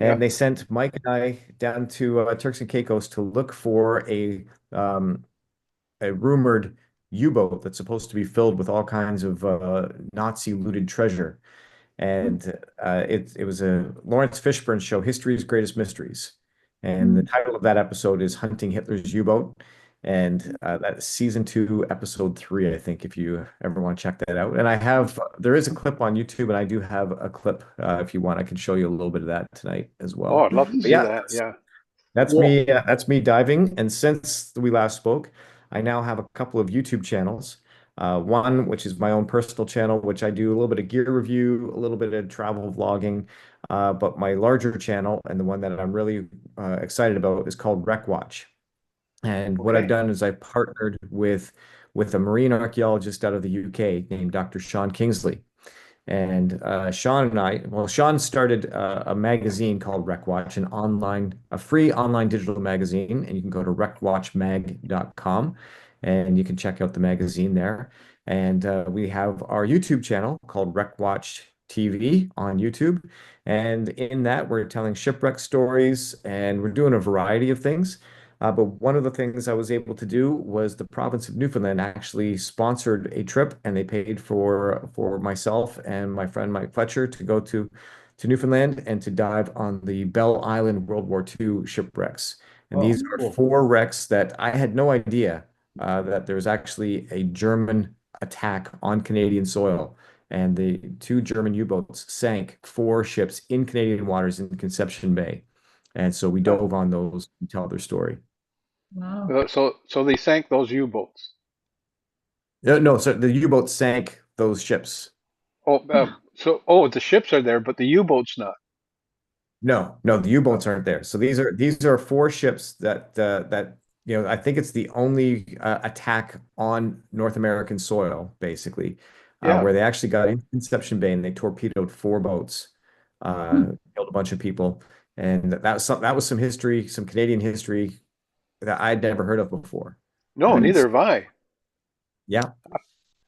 Yeah. and they sent Mike and I down to Turks and Caicos to look for a rumored U-boat that's supposed to be filled with all kinds of Nazi looted treasure. And it was a Lawrence Fishburne show, History's Greatest Mysteries. And the Mm. title of that episode is Hunting Hitler's U-Boat. And that's season 2, episode 3, I think, if you ever want to check that out. And there is a clip on YouTube, and I do have a clip if you want. I can show you a little bit of that tonight as Oh, well. I'd love to But see yeah, that. Yeah. that's Well, me. That's me diving. And since we last spoke, I now have a couple of YouTube channels. One, which is my own personal channel, which I do a little bit of gear review, a little bit of travel vlogging. But my larger channel and the one that I'm really excited about is called Wreck Watch. And what I've okay. done is I partnered with a marine archaeologist out of the UK named Dr. Sean Kingsley. And Sean and I, well, Sean started a magazine called RecWatch, a free online digital magazine, and you can go to recwatchmag.com and you can check out the magazine there. And we have our YouTube channel called RecWatch TV on YouTube. And in that, we're telling shipwreck stories and we're doing a variety of things. But one of the things I was able to do was the province of Newfoundland actually sponsored a trip, and they paid for myself and my friend Mike Fletcher to go to Newfoundland and to dive on the Bell Island World War II shipwrecks. And Oh, these are cool. 4 wrecks that I had no idea that there was actually a German attack on Canadian soil. And the 2 German U-boats sank 4 ships in Canadian waters in Conception Bay. And so we Oh, dove on those to tell their story. uh, so they sank those U-boats. No, no, so the U-boat sank those ships. Oh, the ships are there, but the U-boat's not. No, no, the Oh, U-boats aren't there. So these are 4 ships that I think it's the only attack on North American soil, basically, yeah. where they actually got into Conception Bay and they torpedoed 4 boats, killed a bunch of people, and that was some history, some Canadian history that I'd never heard of before. No, And neither have I. yeah,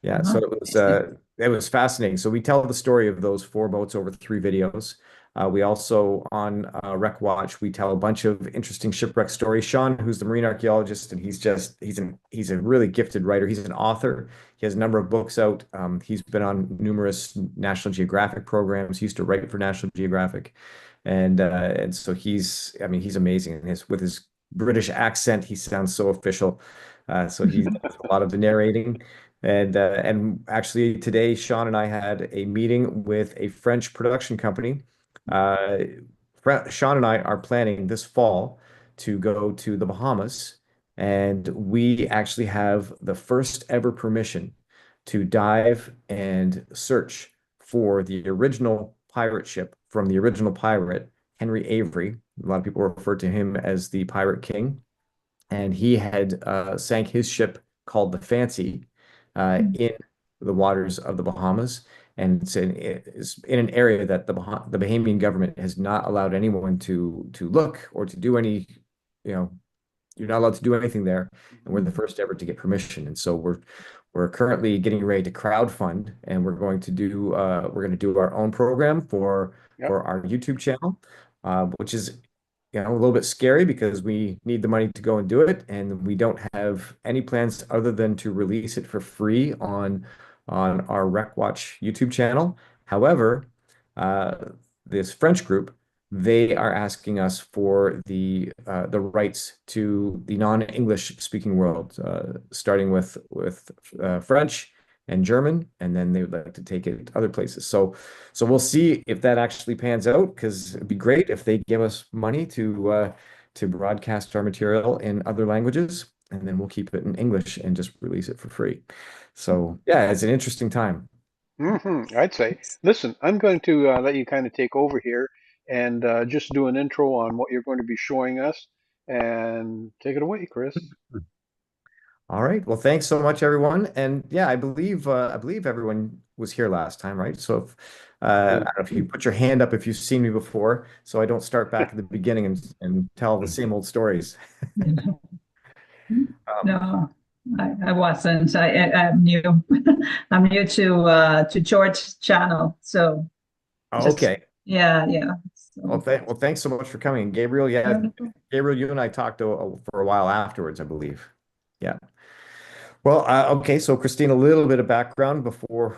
yeah, so Uh-huh. it was fascinating. So we tell the story of those 4 boats over 3 videos. We also on Wreck Watch we tell a bunch of interesting shipwreck stories. Sean, who's the marine archaeologist, and he's a really gifted writer. He's an author. He has a number of books out. He's been on numerous National Geographic programs. He used to write for National Geographic, and so I mean, he's amazing. And with his British accent, he sounds so official. So he does a lot of the narrating. And actually today, Sean and I had a meeting with a French production company. Uh, Sean and I are planning this fall to go to the Bahamas, and we actually have the first ever permission to dive and search for the original pirate ship from the original pirate, Henry Avery. A lot of people refer to him as the Pirate King, and he had sank his ship called the Fancy in the waters of the Bahamas, and it's in an area that the Bahamian government has not allowed anyone to look or to do any, you know, you're not allowed to do anything there, and we're the first ever to get permission. And so we're currently getting ready to crowdfund, and we're going to do our own program Yep. for our YouTube channel, which is a little bit scary because we need the money to go and do it, and we don't have any plans other than to release it for free on our Rec Watch YouTube channel. However, uh, this French group, they are asking us for the rights to the non-English speaking world, starting with French and German, and then they would like to take it other places. So we'll see if that actually pans out, because it'd be great if they give us money to broadcast our material in other languages, and then we'll keep it in English and just release it for free. So yeah, it's an interesting time. I'd say. Listen, I'm going to let you kind of take over here and just do an intro on what you're going to be showing us, and take it away, Chris. All right. Well, thanks so much, everyone. And yeah, I believe everyone was here last time, right? So I don't know if you put your hand up if you've seen me before, so I don't start back at the beginning and tell the same old stories. Um, No, I wasn't. I'm new. I'm new to George's channel. So just okay. yeah, yeah. So well, thanks so much for coming, Gabriel. Yeah, wonderful. Gabriel, you and I talked for a while afterwards, I believe. Yeah. Well, okay. So, Christine, a little bit of background before,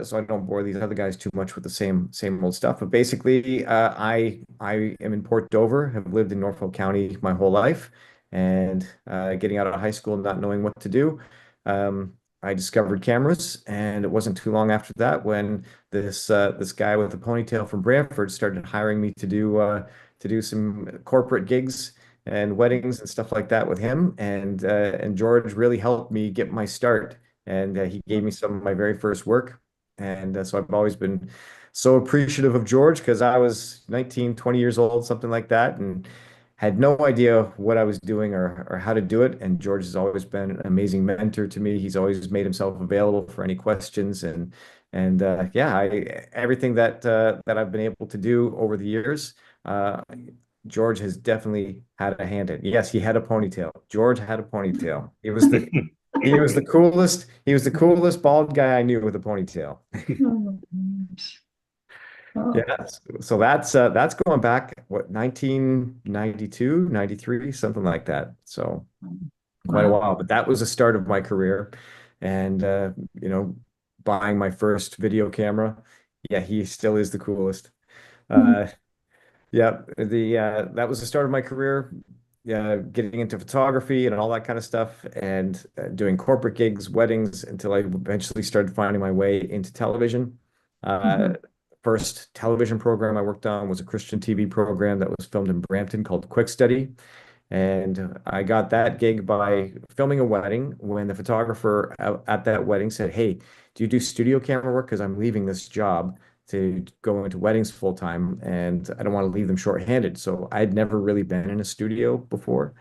so I don't bore these other guys too much with the same old stuff. But basically, I am in Port Dover. Have lived in Norfolk County my whole life, and getting out of high school, not knowing what to do, I discovered cameras, and it wasn't too long after that when this guy with a ponytail from Brantford started hiring me to do some corporate gigs and weddings and stuff like that with him. And George really helped me get my start. And he gave me some of my very first work. And so I've always been so appreciative of George because I was 19, 20 years old, something like that, and had no idea what I was doing or how to do it. And George has always been an amazing mentor to me. He's always made himself available for any questions. And yeah, everything that I've been able to do over the years. George has definitely had a hand in. Yes, he had a ponytail. George had a ponytail. He was the coolest bald guy I knew with a ponytail. Oh, gosh. Oh, Yes. So that's going back what 1992, 93, something like that. So quite a wow. while, but that was the start of my career. And you know, buying my first video camera. Yeah, he still is the coolest. Uh Yeah, the that was the start of my career. Yeah, getting into photography and all that kind of stuff, and doing corporate gigs, weddings, until I eventually started finding my way into television. Uh, Mhm. First television program I worked on was a Christian TV program that was filmed in Brampton called Quick Study. And I got that gig by filming a wedding when the photographer at that wedding said, "Hey, do you do studio camera work? Because I'm leaving this job to go into weddings full time and I don't want to leave them shorthanded." So I'd never really been in a studio before.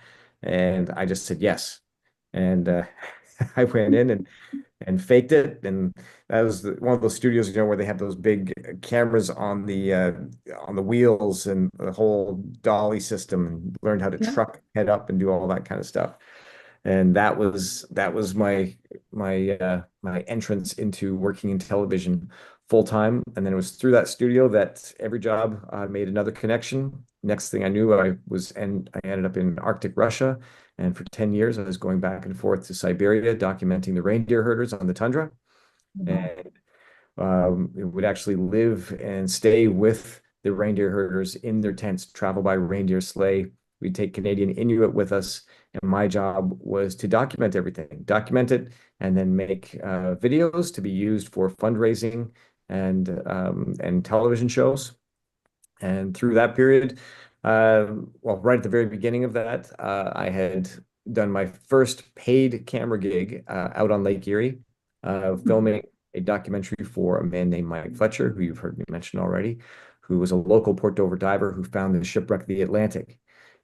And I just said yes. And I went in and faked it. And that was one of those studios, where they have those big cameras on the wheels and the whole dolly system, and learned how to Yeah. truck head up and do all that kind of stuff. And that was my entrance into working in television full time. And then it was through that studio that every job made another connection. Next thing I knew, I ended up in Arctic Russia. And for 10 years, I was going back and forth to Siberia, documenting the reindeer herders on the tundra. Wow. And would actually live and stay with the reindeer herders in their tents, travel by reindeer sleigh. We'd take Canadian Inuit with us, and my job was to document everything, document it, and then make videos to be used for fundraising and television shows. And through that period, well, right at the very beginning of that, I had done my first paid camera gig out on Lake Erie, filming a documentary for a man named Mike Fletcher, who you've heard me mention already, who was a local Port Dover diver who found the shipwreck of the Atlantic.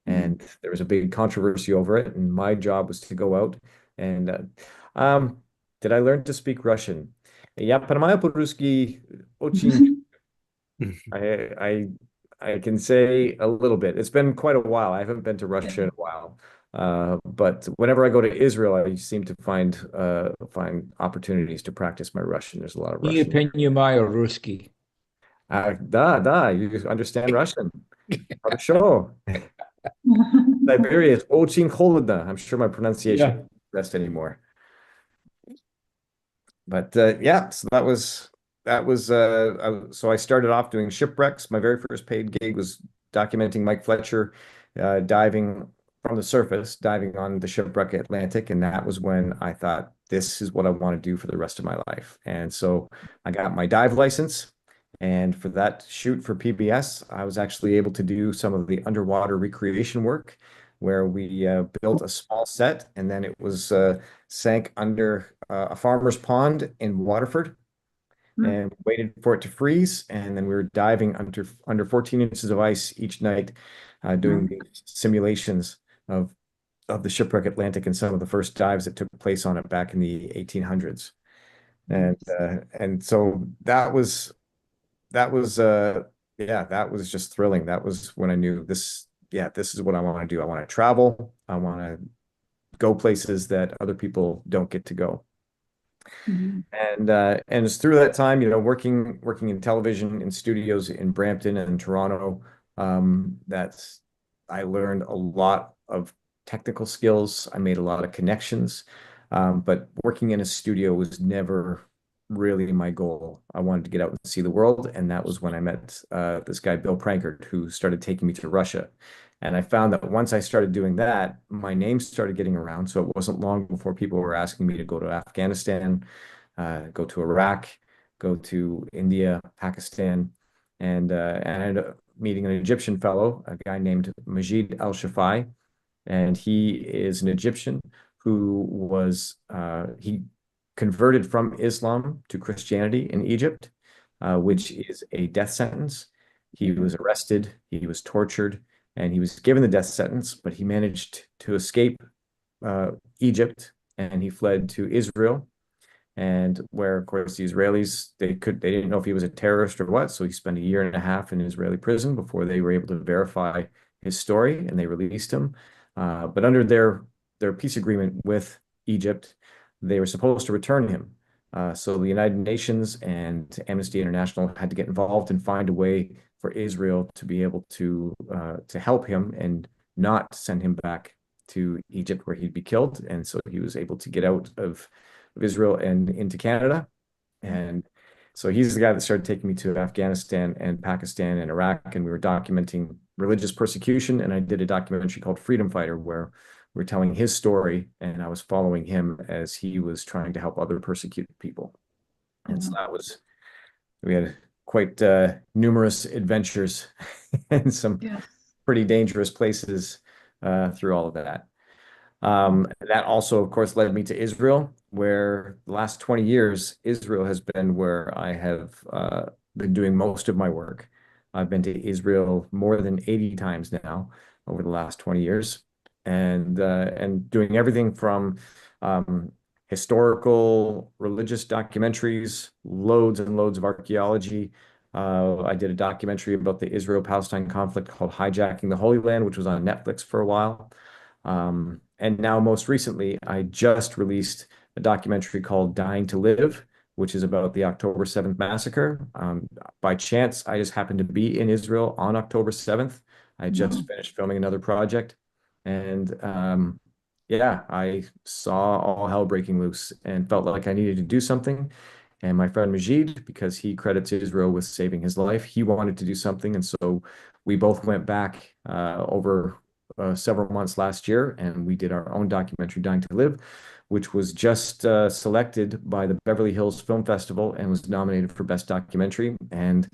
Mhm. And there was a big controversy over it. And my job was to go out and um, did I learn to speak Russian? Я понимаю по-русски очень. I I can say a little bit. It's been quite a while. I haven't been to Yeah. Russia in a while. But whenever I go to Israel, I seem to find opportunities to practice my Russian. There's a lot of Не Russian. понимаю русский. Да, you understand Russian. Хорошо. Siberia is очень холодно. I'm sure my pronunciation Yeah. isn't the best anymore. But yeah, so so I started off doing shipwrecks. My very first paid gig was documenting Mike Fletcher diving from the surface, diving on the shipwreck Atlantic, and that was when I thought this is what I want to do for the rest of my life. And so I got my dive license, and for that shoot for PBS, I was actually able to do some of the underwater recreation work, where we built a small set, and then it was sank under a farmer's pond in Waterford and waited for it to freeze. And then we were diving under 14 inches of ice each night, doing the simulations of the shipwreck Atlantic and some of the first dives that took place on it back in the 1800s. And so that was yeah, that was just thrilling. That was when I knew this, yeah, this is what I want to do. I want to travel. I want to go places that other people don't get to go. Mhm. And it's through that time, working in television in studios in Brampton and Toronto, That's I learned a lot of technical skills. I made a lot of connections, but working in a studio was never really my goal. I wanted to get out and see the world, and that was when I met this guy, Bill Prankard, who started taking me to Russia. And I found that once I started doing that, my name started getting around. So it wasn't long before people were asking me to go to Afghanistan, go to Iraq, go to India, Pakistan, and I ended up meeting an Egyptian fellow, a guy named Majid Al-Shafai, and he is an Egyptian who was he converted from Islam to Christianity in Egypt, which is a death sentence. He was arrested, he was tortured, and he was given the death sentence, but he managed to escape Egypt and he fled to Israel, and where of course the Israelis they didn't know if he was a terrorist or what, so he spent a year and a half in Israeli prison before they were able to verify his story and they released him. But under their peace agreement with Egypt, they were supposed to return him. So the United Nations and Amnesty International had to get involved and find a way for Israel to be able to help him and not send him back to Egypt where he'd be killed. And so he was able to get out of Israel and into Canada. And so he's the guy that started taking me to Afghanistan and Pakistan and Iraq, and we were documenting religious persecution. And I did a documentary called Freedom Fighter, where we're telling his story, and I was following him as he was trying to help other persecuted people. And so we had quite numerous adventures and some Yes. pretty dangerous places through all of that. That also, of course, led me to Israel, where the last 20 years, Israel has been where I have been doing most of my work. I've been to Israel more than 80 times now over the last 20 years, and doing everything from historical, religious documentaries, loads and loads of archaeology. I did a documentary about the Israel-Palestine conflict called Hijacking the Holy Land, which was on Netflix for a while. And now, most recently, I just released a documentary called Dying to Live, which is about the October 7th massacre. By chance, I just happened to be in Israel on October 7th. I just finished filming another project. And yeah, I saw all hell breaking loose and felt like I needed to do something. And my friend Majid, because he credits Israel with saving his life, he wanted to do something. And so we both went back over several months last year, and we did our own documentary, Dying to Live, which was just selected by the Beverly Hills Film Festival and was nominated for Best Documentary. And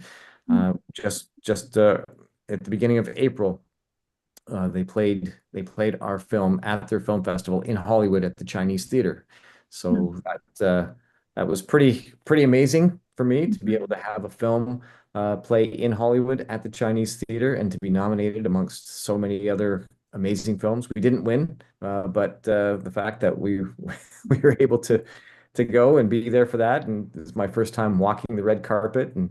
just at the beginning of April, they played our film at their film festival in Hollywood at the Chinese Theater. So that was pretty amazing for me to be able to have a film play in Hollywood at the Chinese Theater and to be nominated amongst so many other amazing films. We didn't win, but the fact that we we were able to go and be there for that, and this is my first time walking the red carpet, and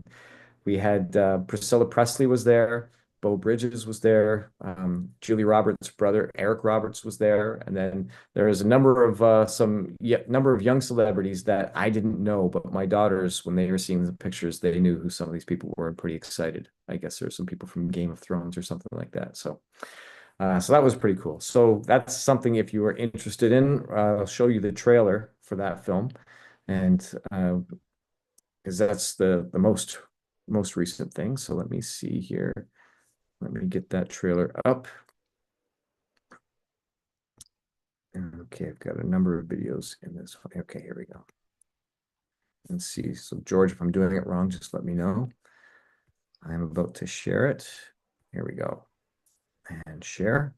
we had Priscilla Presley was there, Beau Bridges was there, Julie Roberts' brother Eric Roberts was there, and then there was a number of number of young celebrities that I didn't know, but my daughters, when they were seeing the pictures, they knew who some of these people were and pretty excited. I guess there's some people from Game of Thrones or something like that. So that was pretty cool. So that's something if you are interested in, I'll show you the trailer for that film, and because that's the most recent thing. So let me see here. Let me get that trailer up. Okay, I've got a number of videos in this. Okay, here we go. Let's see. So George, if I'm doing it wrong, just let me know. I'm about to share it. Here we go. And share.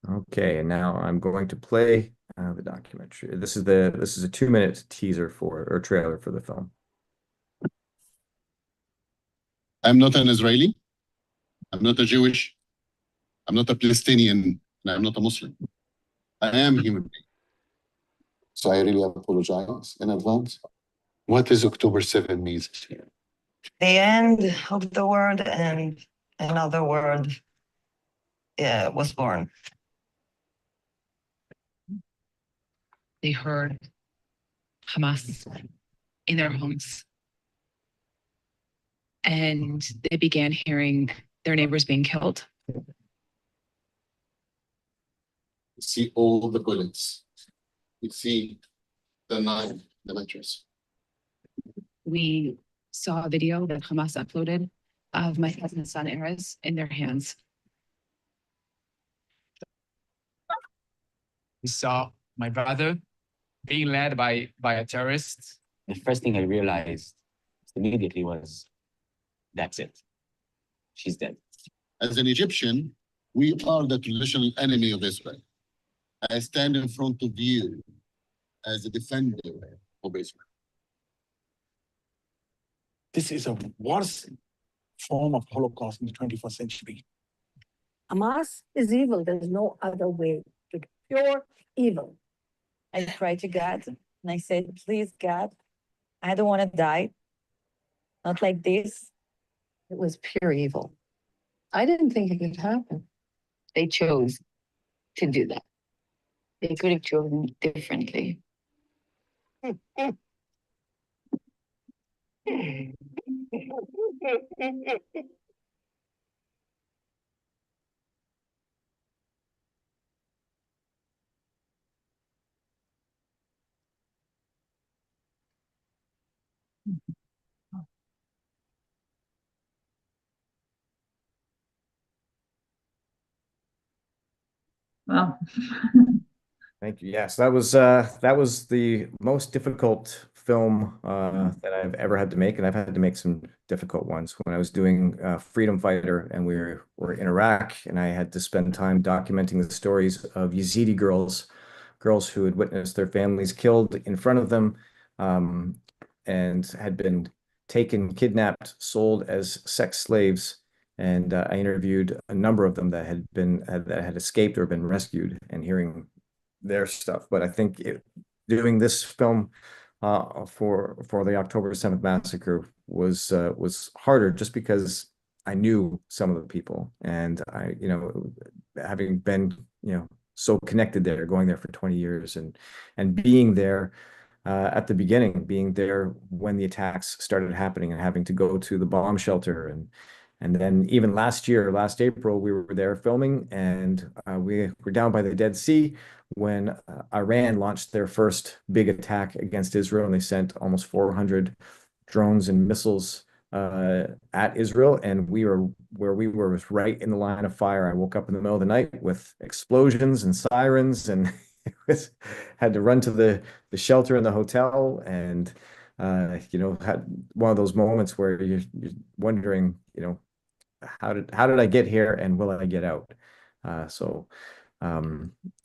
Okay, and now I'm going to play the documentary. This is a 2-minute teaser or trailer for the film. I'm not an Israeli. I'm not a Jewish. I'm not a Palestinian. And I'm not a Muslim. I am a human being. So I really apologize in advance. What does October 7 means to you? The end of the world and another world was born. They heard Hamas in their homes. and they began hearing their neighbors being killed. You see all the bullets. You see the knife, the mattress. We saw a video that Hamas uploaded of my cousin's son Erez in their hands. We saw my brother being led by a terrorist. The first thing I realized immediately was, that's it. She's dead. As an Egyptian, we are the traditional enemy of Israel. I stand in front of you as a defender of Israel. This is a worse form of Holocaust in the 21st century. Hamas is evil. There's no other way. It's pure evil. I cried to God and I said, please, God, I don't want to die. Not like this. It was pure evil. I didn't think it could happen. They chose to do that. They could have chosen differently. Well, Thank you. Yes, that was the most difficult film that I've ever had to make, and I've had to make some difficult ones. When I was doing Freedom Fighter, and we were in Iraq, and I had to spend time documenting the stories of Yazidi girls who had witnessed their families killed in front of them, and had been taken, kidnapped, sold as sex slaves. And I interviewed a number of them that had escaped or been rescued, and hearing their stuff. But I think doing this film for the October 7th massacre was harder, just because I knew some of the people, and I, having been, so connected there, going there for 20 years, and being there at the beginning, being there when the attacks started happening, and having to go to the bomb shelter, and then even last April, we were there filming, and we were down by the Dead Sea when Iran launched their first big attack against Israel, and they sent almost 400 drones and missiles at Israel. And where we were was right in the line of fire. I woke up in the middle of the night with explosions and sirens, and had to run to the shelter in the hotel, and had one of those moments where you're wondering, how did I get here, and will I get out? So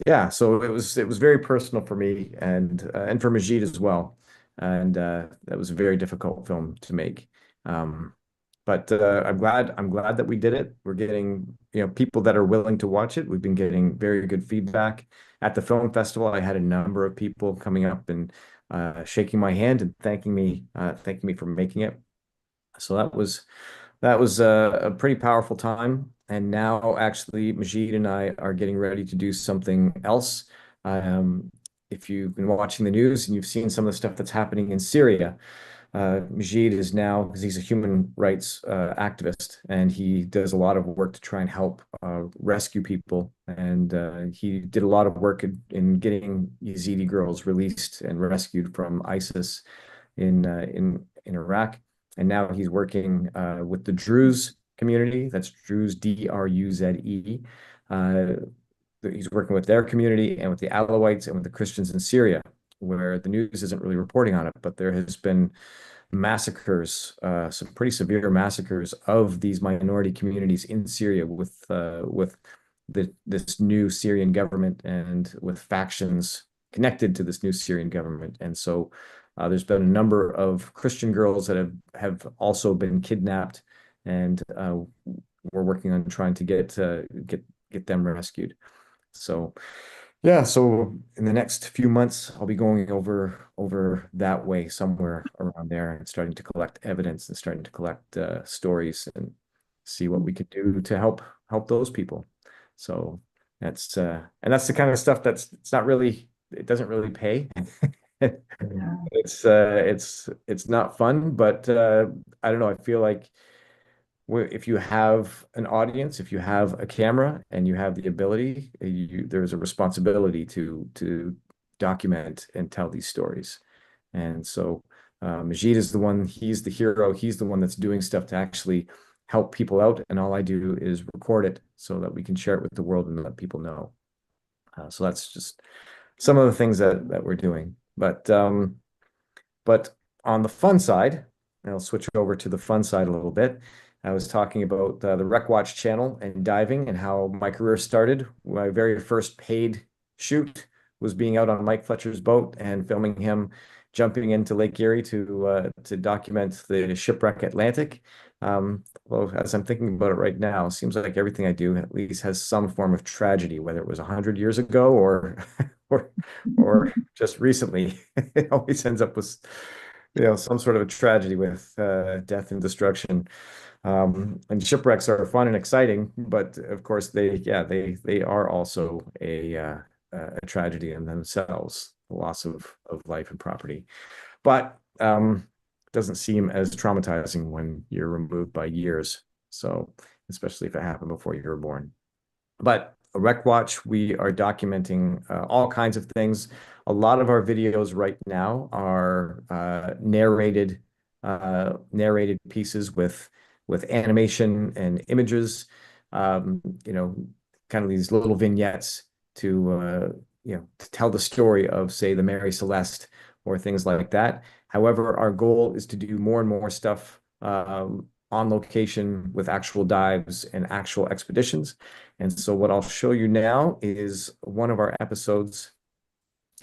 it was very personal for me, and for Majid as well, and that was a very difficult film to make. But I'm glad that we did it. We're getting people that are willing to watch it. We've been getting very good feedback at the film festival. I had a number of people coming up and shaking my hand and thanking me for making it. So that was a pretty powerful time. And now actually Majid and I are getting ready to do something else. If you've been watching the news and you've seen some of the stuff that's happening in Syria, Majid is now, because he's a human rights activist, and he does a lot of work to try and help rescue people. And he did a lot of work in getting Yazidi girls released and rescued from ISIS in Iraq. And now he's working with the Druze community. That's Druze, Druze. He's working with their community and with the Alawites and with the Christians in Syria, where the news isn't really reporting on it, but there has been massacres, some pretty severe massacres of these minority communities in Syria with this new Syrian government, and with factions connected to this new Syrian government. And so there's been a number of Christian girls that have also been kidnapped, and we're working on trying to get them rescued. So so in the next few months, I'll be going over that way, somewhere around there, and starting to collect evidence and starting to collect stories and see what we could do to help those people. So that's the kind of stuff it doesn't really pay. It's not fun, but I don't know. I feel like if you have an audience, if you have a camera and you have the ability, there's a responsibility to document and tell these stories. And so Majid is the one, he's the hero, he's the one that's doing stuff to actually help people out. And all I do is record it so that we can share it with the world and let people know. So that's just some of the things that we're doing. But on the fun side, I'll switch over to the fun side a little bit. I was talking about the Rec Watch channel and diving and how my career started. My very first paid shoot was being out on Mike Fletcher's boat and filming him jumping into Lake Erie to document the shipwreck Atlantic. Well, as I'm thinking about it right now, it seems like everything I do at least has some form of tragedy, whether it was 100 years ago or or just recently. It always ends up with some sort of a tragedy with death and destruction. And shipwrecks are fun and exciting, but of course they are also a tragedy in themselves, the loss of life and property. But doesn't seem as traumatizing when you're removed by years. So especially if it happened before you were born. But Rec Watch, we are documenting all kinds of things. A lot of our videos right now are narrated pieces with animation and images. Kind of these little vignettes to tell the story of, say, the Mary Celeste or things like that. However, our goal is to do more and more stuff on location with actual dives and actual expeditions. And so what I'll show you now is one of our episodes.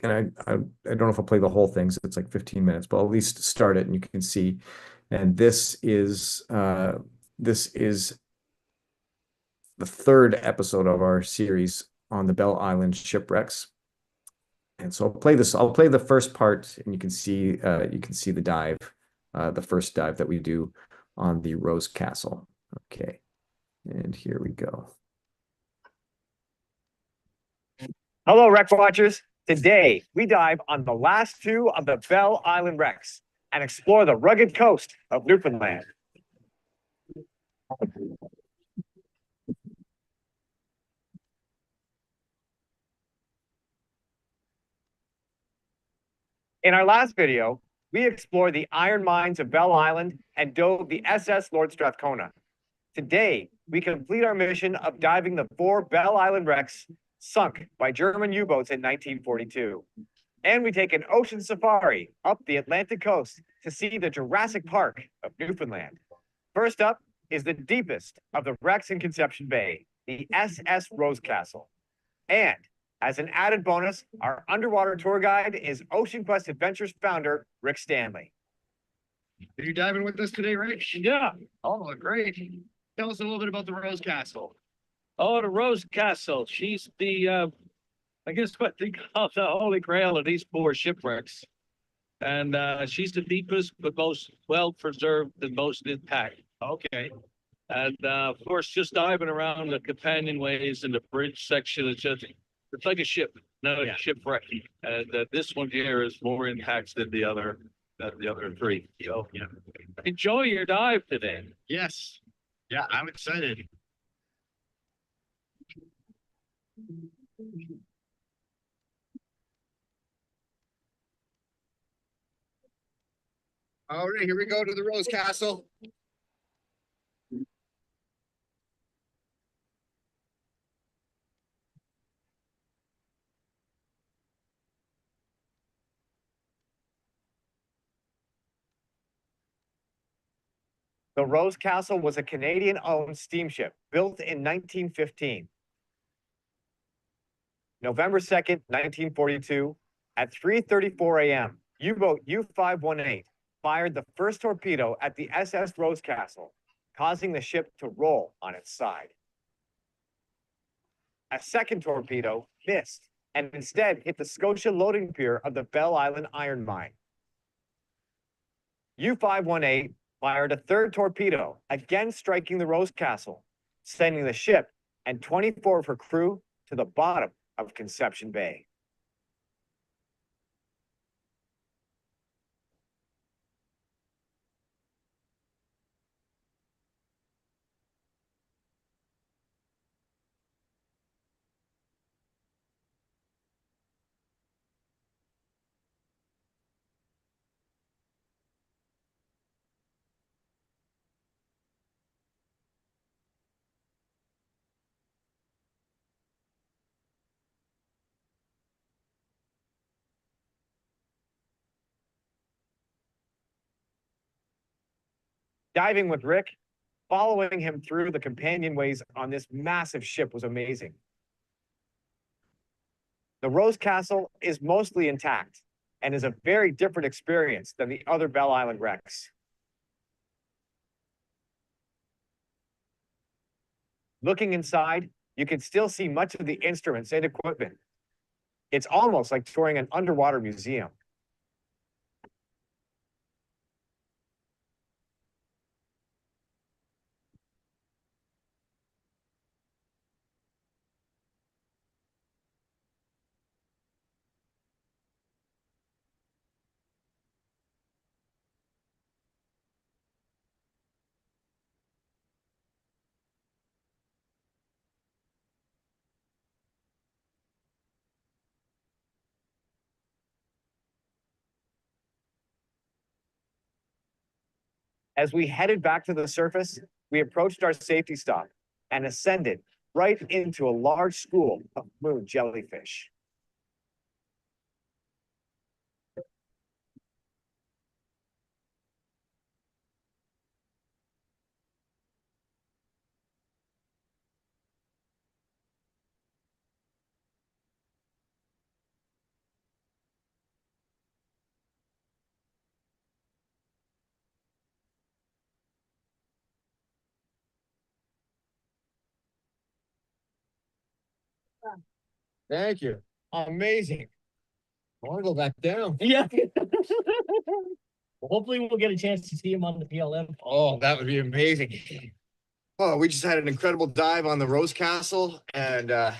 And I don't know if I'll play the whole thing, so it's like 15 minutes, but I'll at least start it and you can see. And this is the third episode of our series on the Bell Island shipwrecks. And so I'll play the first part and you can see the dive, the first dive that we do on the Rose Castle. Okay. And here we go. Hello, Wreck Watchers. Today, we dive on the last two of the Bell Island wrecks and explore the rugged coast of Newfoundland. In our last video, we explored the iron mines of Bell Island and dove the SS Lord Strathcona. Today, we complete our mission of diving the 4 Bell Island wrecks sunk by German U-boats in 1942. And we take an ocean safari up the Atlantic coast to see the Jurassic Park of Newfoundland. First up is the deepest of the wrecks in Conception Bay, the SS Rose Castle. And as an added bonus, our underwater tour guide is Ocean Quest Adventures founder, Rick Stanley. Are you diving with us today, Rick? Yeah. Oh, great. Tell us a little bit about the Rose Castle. Oh, the Rose Castle. She's the, I guess what they call the holy grail of these 4 shipwrecks. And she's the deepest, but most well-preserved and most intact. Okay. And of course, just diving around the companionways and the bridge section, it's like a ship, not a shipwreck. And this one here is more intact than the other 3. So, yeah. Enjoy your dive today. Yes. Yeah, I'm excited. All right, here we go to the Rose Castle. The Rose Castle was a Canadian-owned steamship built in 1915. November 2nd, 1942, at 3:34 a.m., U-boat U-518 fired the first torpedo at the SS Rose Castle, causing the ship to roll on its side. A second torpedo missed and instead hit the Scotia loading pier of the Bell Island iron mine. U-518 fired a third torpedo, again striking the Rose Castle, sending the ship and 24 of her crew to the bottom of Conception Bay. Diving with Rick, following him through the companionways on this massive ship was amazing. The Rose Castle is mostly intact and is a very different experience than the other Bell Island wrecks. Looking inside, you can still see much of the instruments and equipment. It's almost like touring an underwater museum. As we headed back to the surface, we approached our safety stop and ascended right into a large school of moon jellyfish. Thank you. Amazing. I want to go back down. Yeah. Well, hopefully we'll get a chance to see him on the PLM. Oh, that would be amazing. Oh, we just had an incredible dive on the Rose Castle and got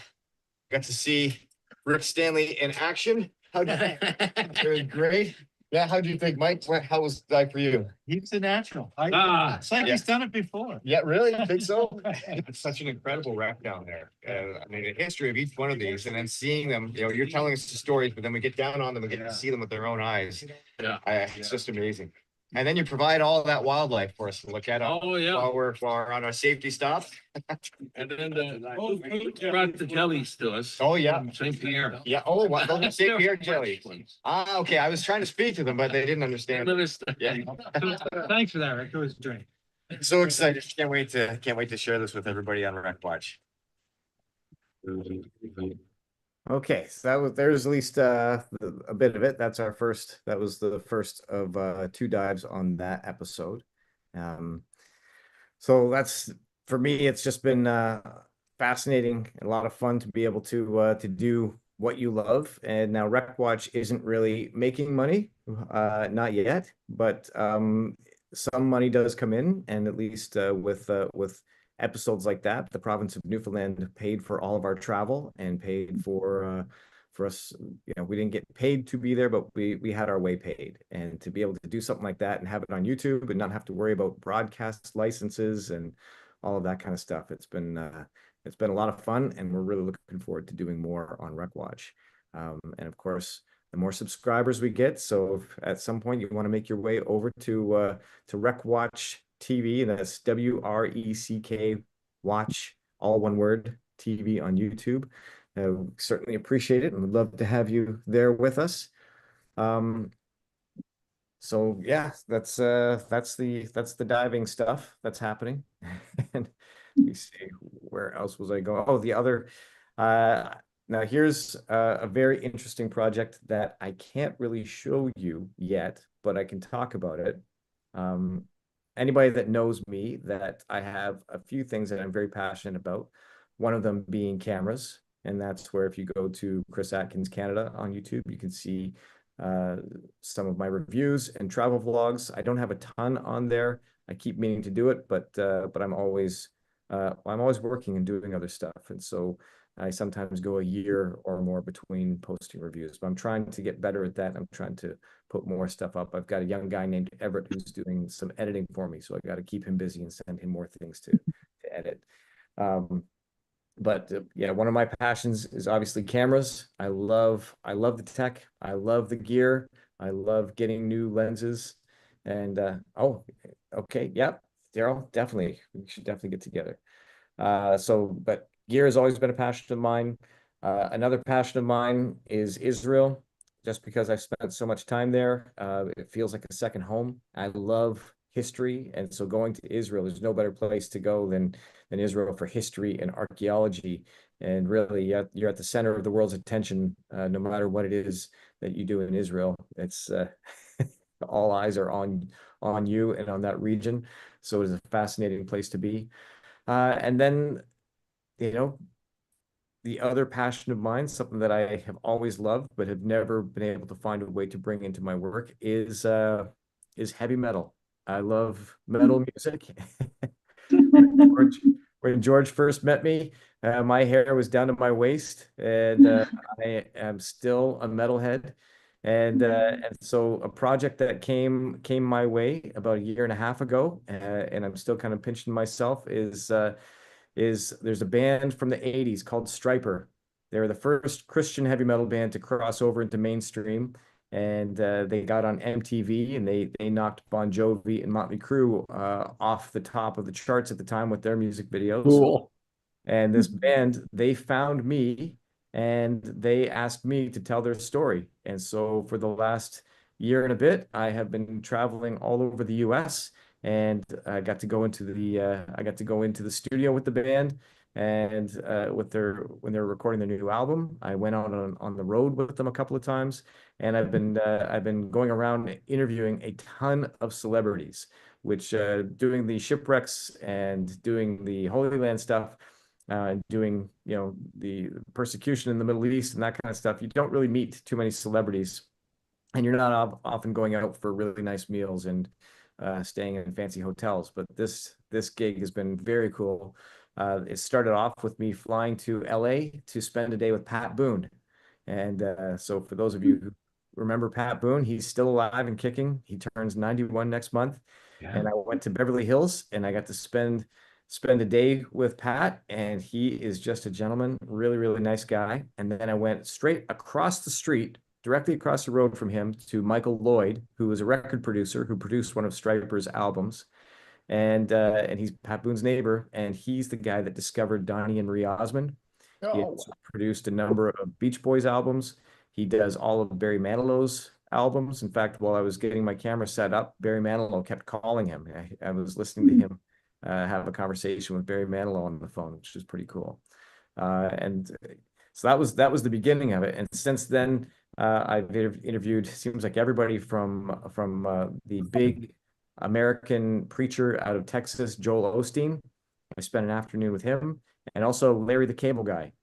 to see Rick Stanley in action. It was great. Yeah, how do you think, Mike? How was the dive for you? He's a natural. It's like he's done it before. Yeah, really? I think so. It's such an incredible wreck down there. I mean, the history of each one of these, and then seeing them, you know, you're telling us the stories, but then we get down on them and get to see them with their own eyes. Yeah. It's just amazing. And then you provide all that wildlife for us to look at Oh, yeah. while we're on our safety stop. And then brought the jellies to us. Oh, yeah. St. Pierre. Yeah. Oh, wow. Those are St. Pierre jelly. Ah, okay. I was trying to speak to them, but they didn't understand. Yeah. Thanks for that, Rick. It was great. So excited. Can't wait to share this with everybody on Rec Watch. Okay, so there's at least a bit of it. That was the first of 2 dives on that episode. So that's, for me, it's just been fascinating and a lot of fun to be able to do what you love. And now Rec Watch isn't really making money, not yet, but some money does come in, and at least with episodes like that, the province of Newfoundland paid for all of our travel and paid for us. You know, we didn't get paid to be there, but we had our way paid. And to be able to do something like that and have it on YouTube and not have to worry about broadcast licenses and all of that kind of stuff, it's been a lot of fun, and we're really looking forward to doing more on Rec Watch. And of course, the more subscribers we get, so if at some point you want to make your way over to Rec Watch TV, and that's WRECK Watch, all one word, TV on YouTube. Certainly appreciate it, and would love to have you there with us. So yeah, that's the diving stuff that's happening. And we see, where else was I going? Oh, the other. Now here's a very interesting project that I can't really show you yet, but I can talk about it. Anybody that knows me, that I have a few things that I'm very passionate about, one of them being cameras. And that's where, if you go to Chris Atkins Canada on YouTube, you can see some of my reviews and travel vlogs. I don't have a ton on there. I keep meaning to do it, but I'm always working and doing other stuff. And so I sometimes go a year or more between posting reviews, but I'm trying to get better at that. I'm trying to put more stuff up. I've got a young guy named Everett who's doing some editing for me, so I got to keep him busy and send him more things to edit. But yeah, one of my passions is obviously cameras. I love the tech. I love the gear. I love getting new lenses. And oh, okay, yep, Daryl, definitely, we should definitely get together. But gear has always been a passion of mine. Another passion of mine is Israel, just because I've spent so much time there. It feels like a second home. I love history. And so going to Israel, there's no better place to go than Israel for history and archaeology. And really, you're at the center of the world's attention, no matter what it is that you do in Israel. It's all eyes are on you and on that region. So it is a fascinating place to be. And then, you know, the other passion of mine, something that I have always loved but have never been able to find a way to bring into my work is heavy metal. I love metal music. When George first met me, my hair was down to my waist, and I am still a metalhead. And so a project that came my way about a year and a half ago, and I'm still kind of pinching myself, is there's a band from the 80s called Striper. They were the first Christian heavy metal band to cross over into mainstream. And they got on MTV, and they knocked Bon Jovi and Motley Crue off the top of the charts at the time with their music videos. Cool. And this band, they found me and they asked me to tell their story. And so for the last year and a bit, I have been traveling all over the US, and I got to go into the studio with the band, and when they're recording their new album. I went out on the road with them a couple of times, and I've been going around interviewing a ton of celebrities, which doing the shipwrecks and doing the Holy Land stuff, doing, you know, the persecution in the Middle East and that kind of stuff. You don't really meet too many celebrities, and you're not often going out for really nice meals and staying in fancy hotels. But this gig has been very cool. It started off with me flying to LA to spend a day with Pat Boone. And so for those of you who remember Pat Boone, he's still alive and kicking. He turns 91 next month. Yeah. And I went to Beverly Hills, and I got to spend a day with Pat, and he is just a gentleman, really, really nice guy. And then I went straight across the street, directly across the road from him, to Michael Lloyd, who was a record producer who produced one of Stryper's albums. And he's Pat Boone's neighbor, and he's the guy that discovered Donnie and Marie Osmond. He also produced a number of Beach Boys albums. He does all of Barry Manilow's albums. In fact, while I was getting my camera set up, Barry Manilow kept calling him. I was listening to him have a conversation with Barry Manilow on the phone, which was pretty cool. And so that was the beginning of it. And since then, I've interviewed, seems like everybody from the big American preacher out of Texas, Joel Osteen. I spent an afternoon with him, and also Larry the Cable Guy.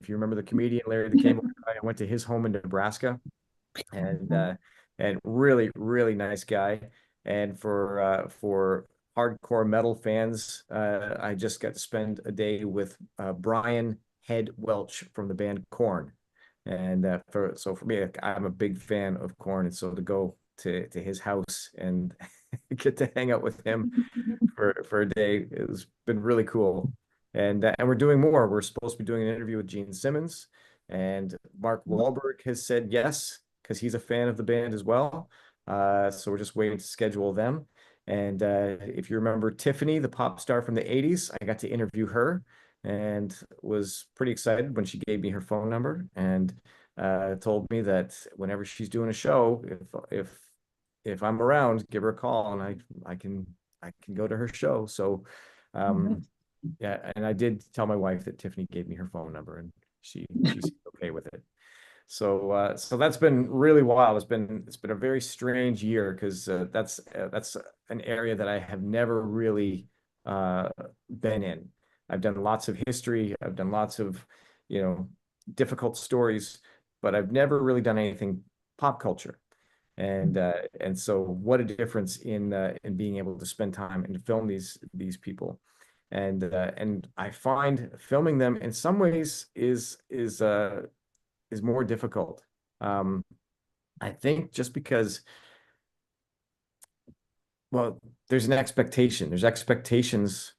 If you remember the comedian Larry the Cable Guy, I went to his home in Nebraska, and really, really nice guy. And for hardcore metal fans, I just got to spend a day with Brian Head Welch from the band Korn. And for me, I'm a big fan of Korn, and so to go to his house and get to hang out with him for a day, it's been really cool. And we're doing more. We're supposed to be doing an interview with Gene Simmons, and Mark Wahlberg has said yes, because he's a fan of the band as well. So we're just waiting to schedule them. And if you remember Tiffany, the pop star from the 80s, I got to interview her and was pretty excited when she gave me her phone number, and told me that whenever she's doing a show, if I'm around, give her a call, and I can go to her show. So yeah, and I did tell my wife that Tiffany gave me her phone number, and she's okay with it. So that's been really wild. It's been a very strange year, because that's an area that I have never really been in. I've done lots of history. I've done lots of, you know, difficult stories, but I've never really done anything pop culture. And so what a difference in being able to spend time and film these people. And I find filming them in some ways is more difficult. I think just because, well, there's an expectation. There's expectations,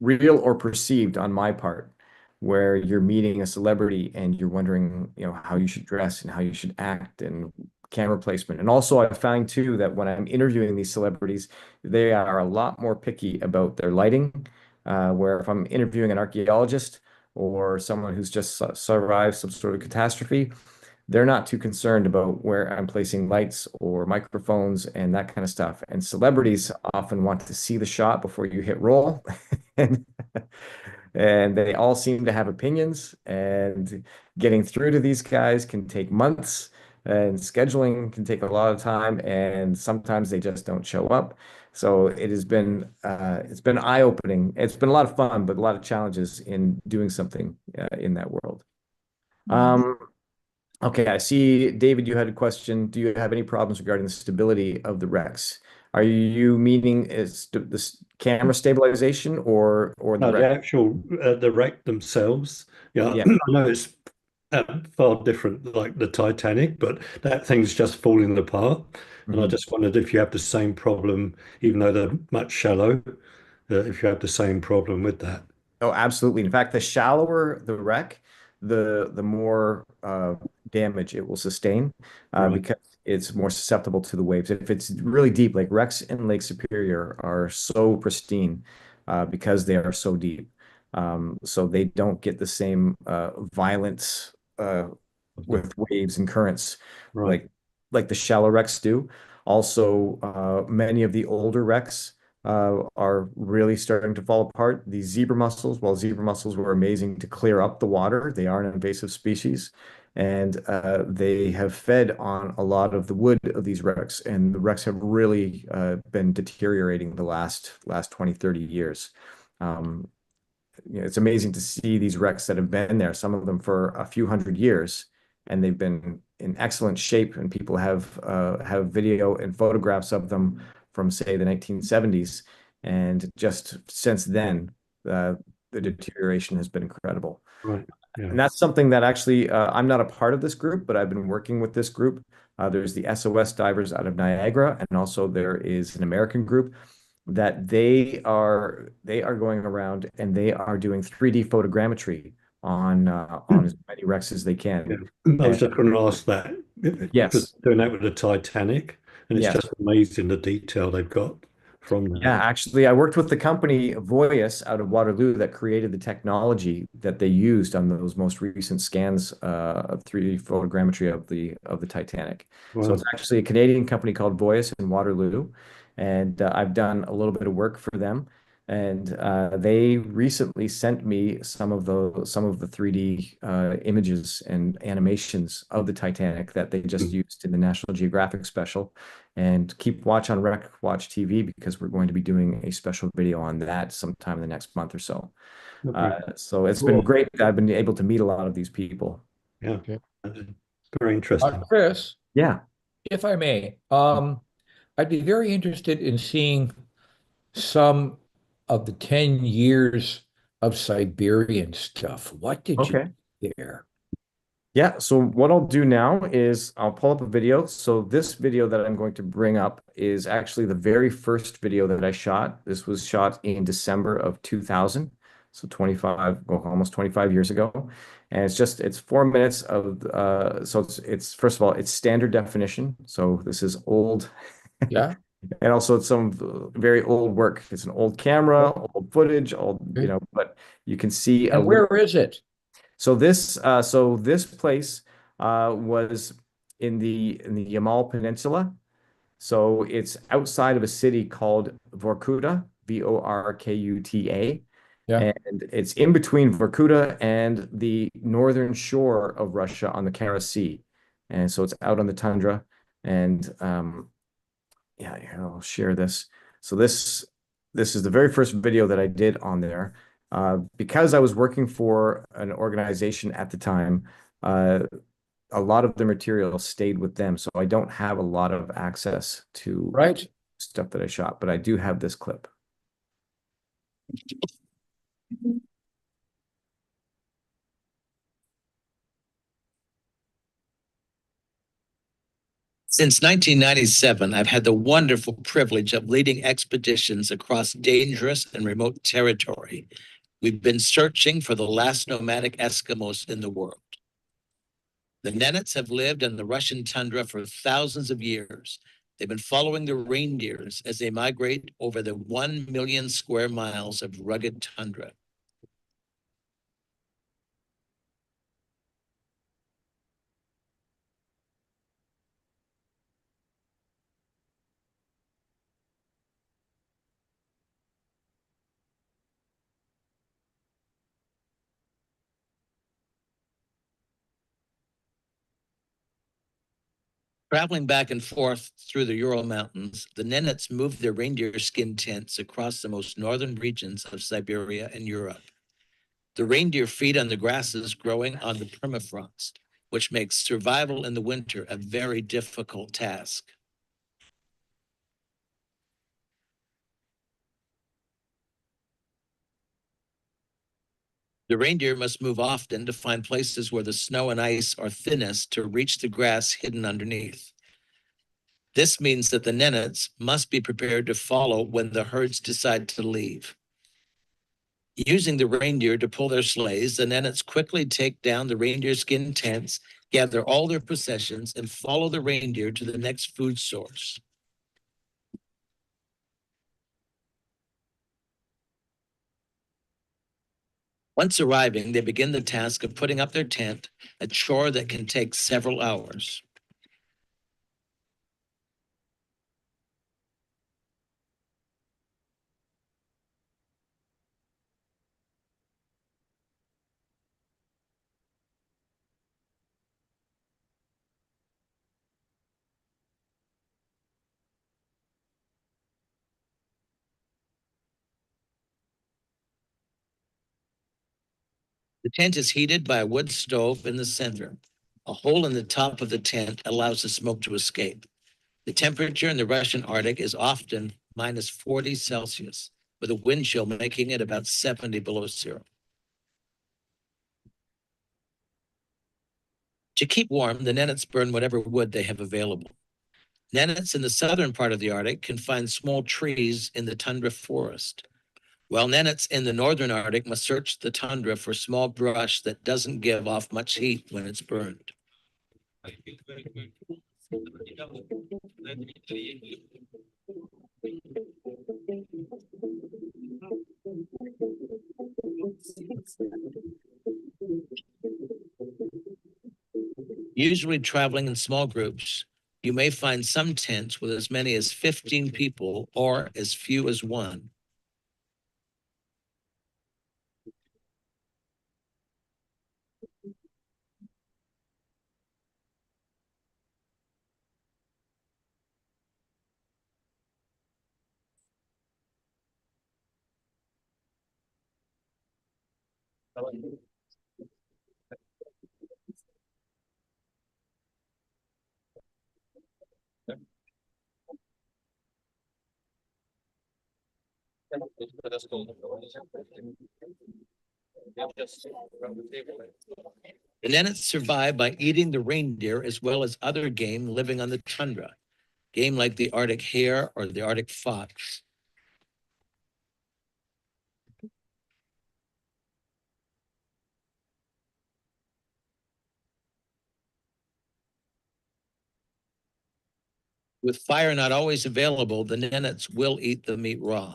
real or perceived on my part, where you're meeting a celebrity and you're wondering, you know, how you should dress and how you should act and camera placement. And also I find too that when I'm interviewing these celebrities, they are a lot more picky about their lighting, where if I'm interviewing an archaeologist or someone who's just survived some sort of catastrophe, they're not too concerned about where I'm placing lights or microphones and that kind of stuff. And celebrities often want to see the shot before you hit roll. And, and they all seem to have opinions, and getting through to these guys can take months, and scheduling can take a lot of time, and sometimes they just don't show up. So it has been it's been eye-opening. It's been a lot of fun, but a lot of challenges in doing something in that world. Um, okay, I see, David, you had a question. Do you have any problems regarding the stability of the Rex? Are you meaning is this camera stabilization or the No, the Rex? actual the wreck themselves. Yeah, Yeah. I know it's far different, like the Titanic, but that thing's just falling apart. And I Mhm. just wondered if you have the same problem, even though they're much shallow, if you have the same problem with that. Oh, absolutely. In fact, the shallower the wreck, the more damage it will sustain Right. because it's more susceptible to the waves. If it's really deep, like Rex and Lake Superior are so pristine because they are so deep. So they don't get the same violence with waves and currents Right. like the shallow wrecks do. Also, many of the older wrecks are really starting to fall apart. These zebra mussels, while zebra mussels were amazing to clear up the water, they are an invasive species, and they have fed on a lot of the wood of these wrecks, and the wrecks have really been deteriorating the last 20, 30 years. Um, it's amazing to see these wrecks that have been there, some of them for a few hundred years, and they've been in excellent shape. And people have video and photographs of them from, say, the 1970s. And just since then, the deterioration has been incredible. Right. Yeah. And that's something that actually I'm not a part of this group, but I've been working with this group. There's the SOS divers out of Niagara, and also there is an American group that they are going around and they are doing 3D photogrammetry on as many wrecks as they can. Yeah. I was And just going to ask that, because yes, doing that with the Titanic, and it's yes. just amazing the detail they've got from that. Yeah, actually, I worked with the company Voyus out of Waterloo that created the technology that they used on those most recent scans of 3D photogrammetry of the Titanic. So Wow. it's actually a Canadian company called Voyus in Waterloo, and I've done a little bit of work for them. And they recently sent me some of the 3D images and animations of the Titanic that they just used in the National Geographic special. And keep watch on Rec Watch TV because we're going to be doing a special video on that sometime in the next month or so. Okay. So it's been Cool. great. I've been able to meet a lot of these people. Yeah. Okay. Very interesting. Chris, Yeah. if I may, I'd be very interested in seeing some of the 10 years of Siberian stuff. What did you Okay. do there? Yeah, so what I'll do now is I'll pull up a video. So this video that I'm going to bring up is actually the very first video that I shot. This was shot in December of 2000, so 25, well, almost 25 years ago. And it's 4 minutes of so it's first of all, it's standard definition. So this is old. Yeah. And also it's some very old work. It's an old camera, old footage, but you can see a And where is it? so this place was in the Yamal Peninsula. So it's outside of a city called Vorkuta, Vorkuta, Yeah. and it's in between Vorkuta and the northern shore of Russia on the Kara Sea. And so it's out on the tundra. And yeah, here, I'll share this. So this is the very first video that I did on there. Because I was working for an organization at the time, a lot of the material stayed with them. So I don't have a lot of access to stuff that I shot, but I do have this clip. Since 1997, I've had the wonderful privilege of leading expeditions across dangerous and remote territory. We've been searching for the last nomadic Eskimos in the world. The Nenets have lived in the Russian tundra for thousands of years. They've been following the reindeers as they migrate over the 1 million square miles of rugged tundra. Traveling back and forth through the Ural Mountains, the Nenets moved their reindeer skin tents across the most northern regions of Siberia and Europe. The reindeer feed on the grasses growing on the permafrost, which makes survival in the winter a very difficult task. The reindeer must move often to find places where the snow and ice are thinnest to reach the grass hidden underneath. This means that the Nenets must be prepared to follow when the herds decide to leave. Using the reindeer to pull their sleighs, the Nenets quickly take down the reindeer skin tents, gather all their possessions, and follow the reindeer to the next food source. Once arriving, they begin the task of putting up their tent, a chore that can take several hours. The tent is heated by a wood stove in the center. A hole in the top of the tent allows the smoke to escape. The temperature in the Russian Arctic is often minus 40 Celsius, with a wind chill making it about 70 below zero. To keep warm, the Nenets burn whatever wood they have available. Nenets in the southern part of the Arctic can find small trees in the tundra forest, while Nenets in the northern Arctic must search the tundra for small brush that doesn't give off much heat when it's burned. Usually traveling in small groups, you may find some tents with as many as 15 people or as few as one. The Nenets survive by eating the reindeer as well as other game living on the tundra, game like the Arctic hare or the Arctic fox. With fire not always available, the Nenets will eat the meat raw.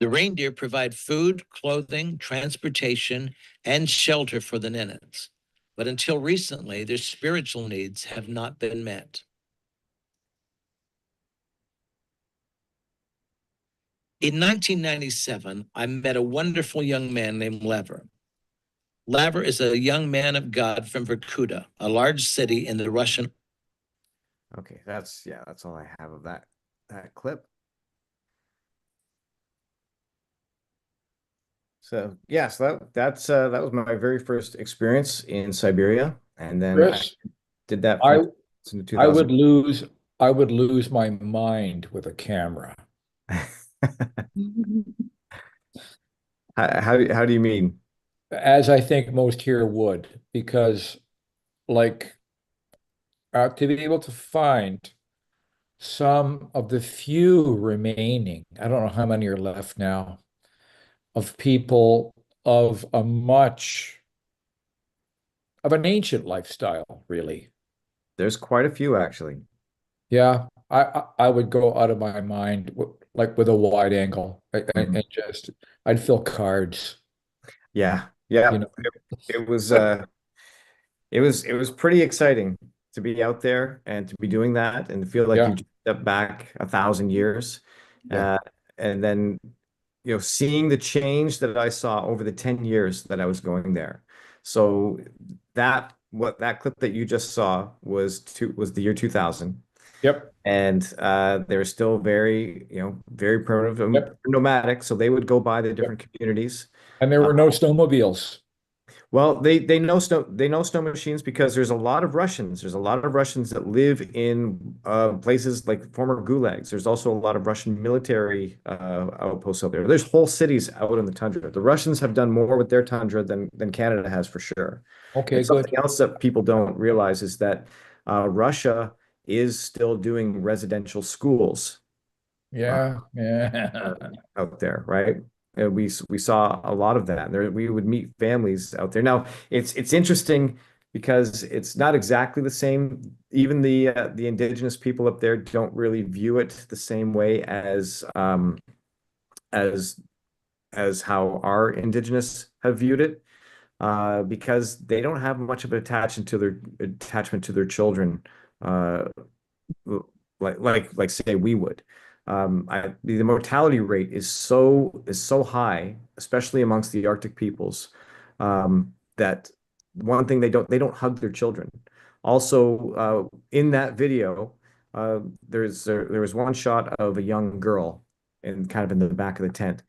The reindeer provide food, clothing, transportation, and shelter for the Nenets. But until recently, their spiritual needs have not been met. In 1997, I met a wonderful young man named Lever. Lever is a young man of God from Vorkuta, a large city in the Russian. Okay, that's all I have of that clip. So yeah, so that was my very first experience in Siberia, and then Chris, I did that I in I 2000. would lose my mind with a camera. How do you mean? As I think most here would, because like to be able to find some of the few remaining, I don't know how many are left now, of people of an ancient lifestyle, really. There's quite a few actually. Yeah, I would go out of my mind like with a wide angle and just I'd fill cards. Yeah. Yeah. You know, It was it was pretty exciting to be out there and to be doing that and feel like yeah, you stepped back 1,000 years. yeah, Uh, and then, seeing the change that I saw over the 10 years that I was going there. So that clip that you just saw was the year 2000. yep, And they're still very, very primitive and yep, nomadic. So they would go by the yep. different communities. And there were no snowmobiles. Well, they know snow machines because there's a lot of Russians. There's a lot of Russians that live in places like former gulags. There's also a lot of Russian military outposts out there. There's whole cities out in the tundra. The Russians have done more with their tundra than Canada has for sure. Okay, And good. something else that people don't realize is that Russia is still doing residential schools Yeah, yeah. out there, right? And we saw a lot of that. There we would meet families out there. Now it's interesting because it's not exactly the same. Even the indigenous people up there don't really view it the same way as as how our indigenous have viewed it, because they don't have much of an attachment to their children, uh, like say we would. The mortality rate is so high, especially amongst the Arctic peoples, that one thing they don't hug their children. Also, in that video, there was one shot of a young girl in kind of in the back of the tent,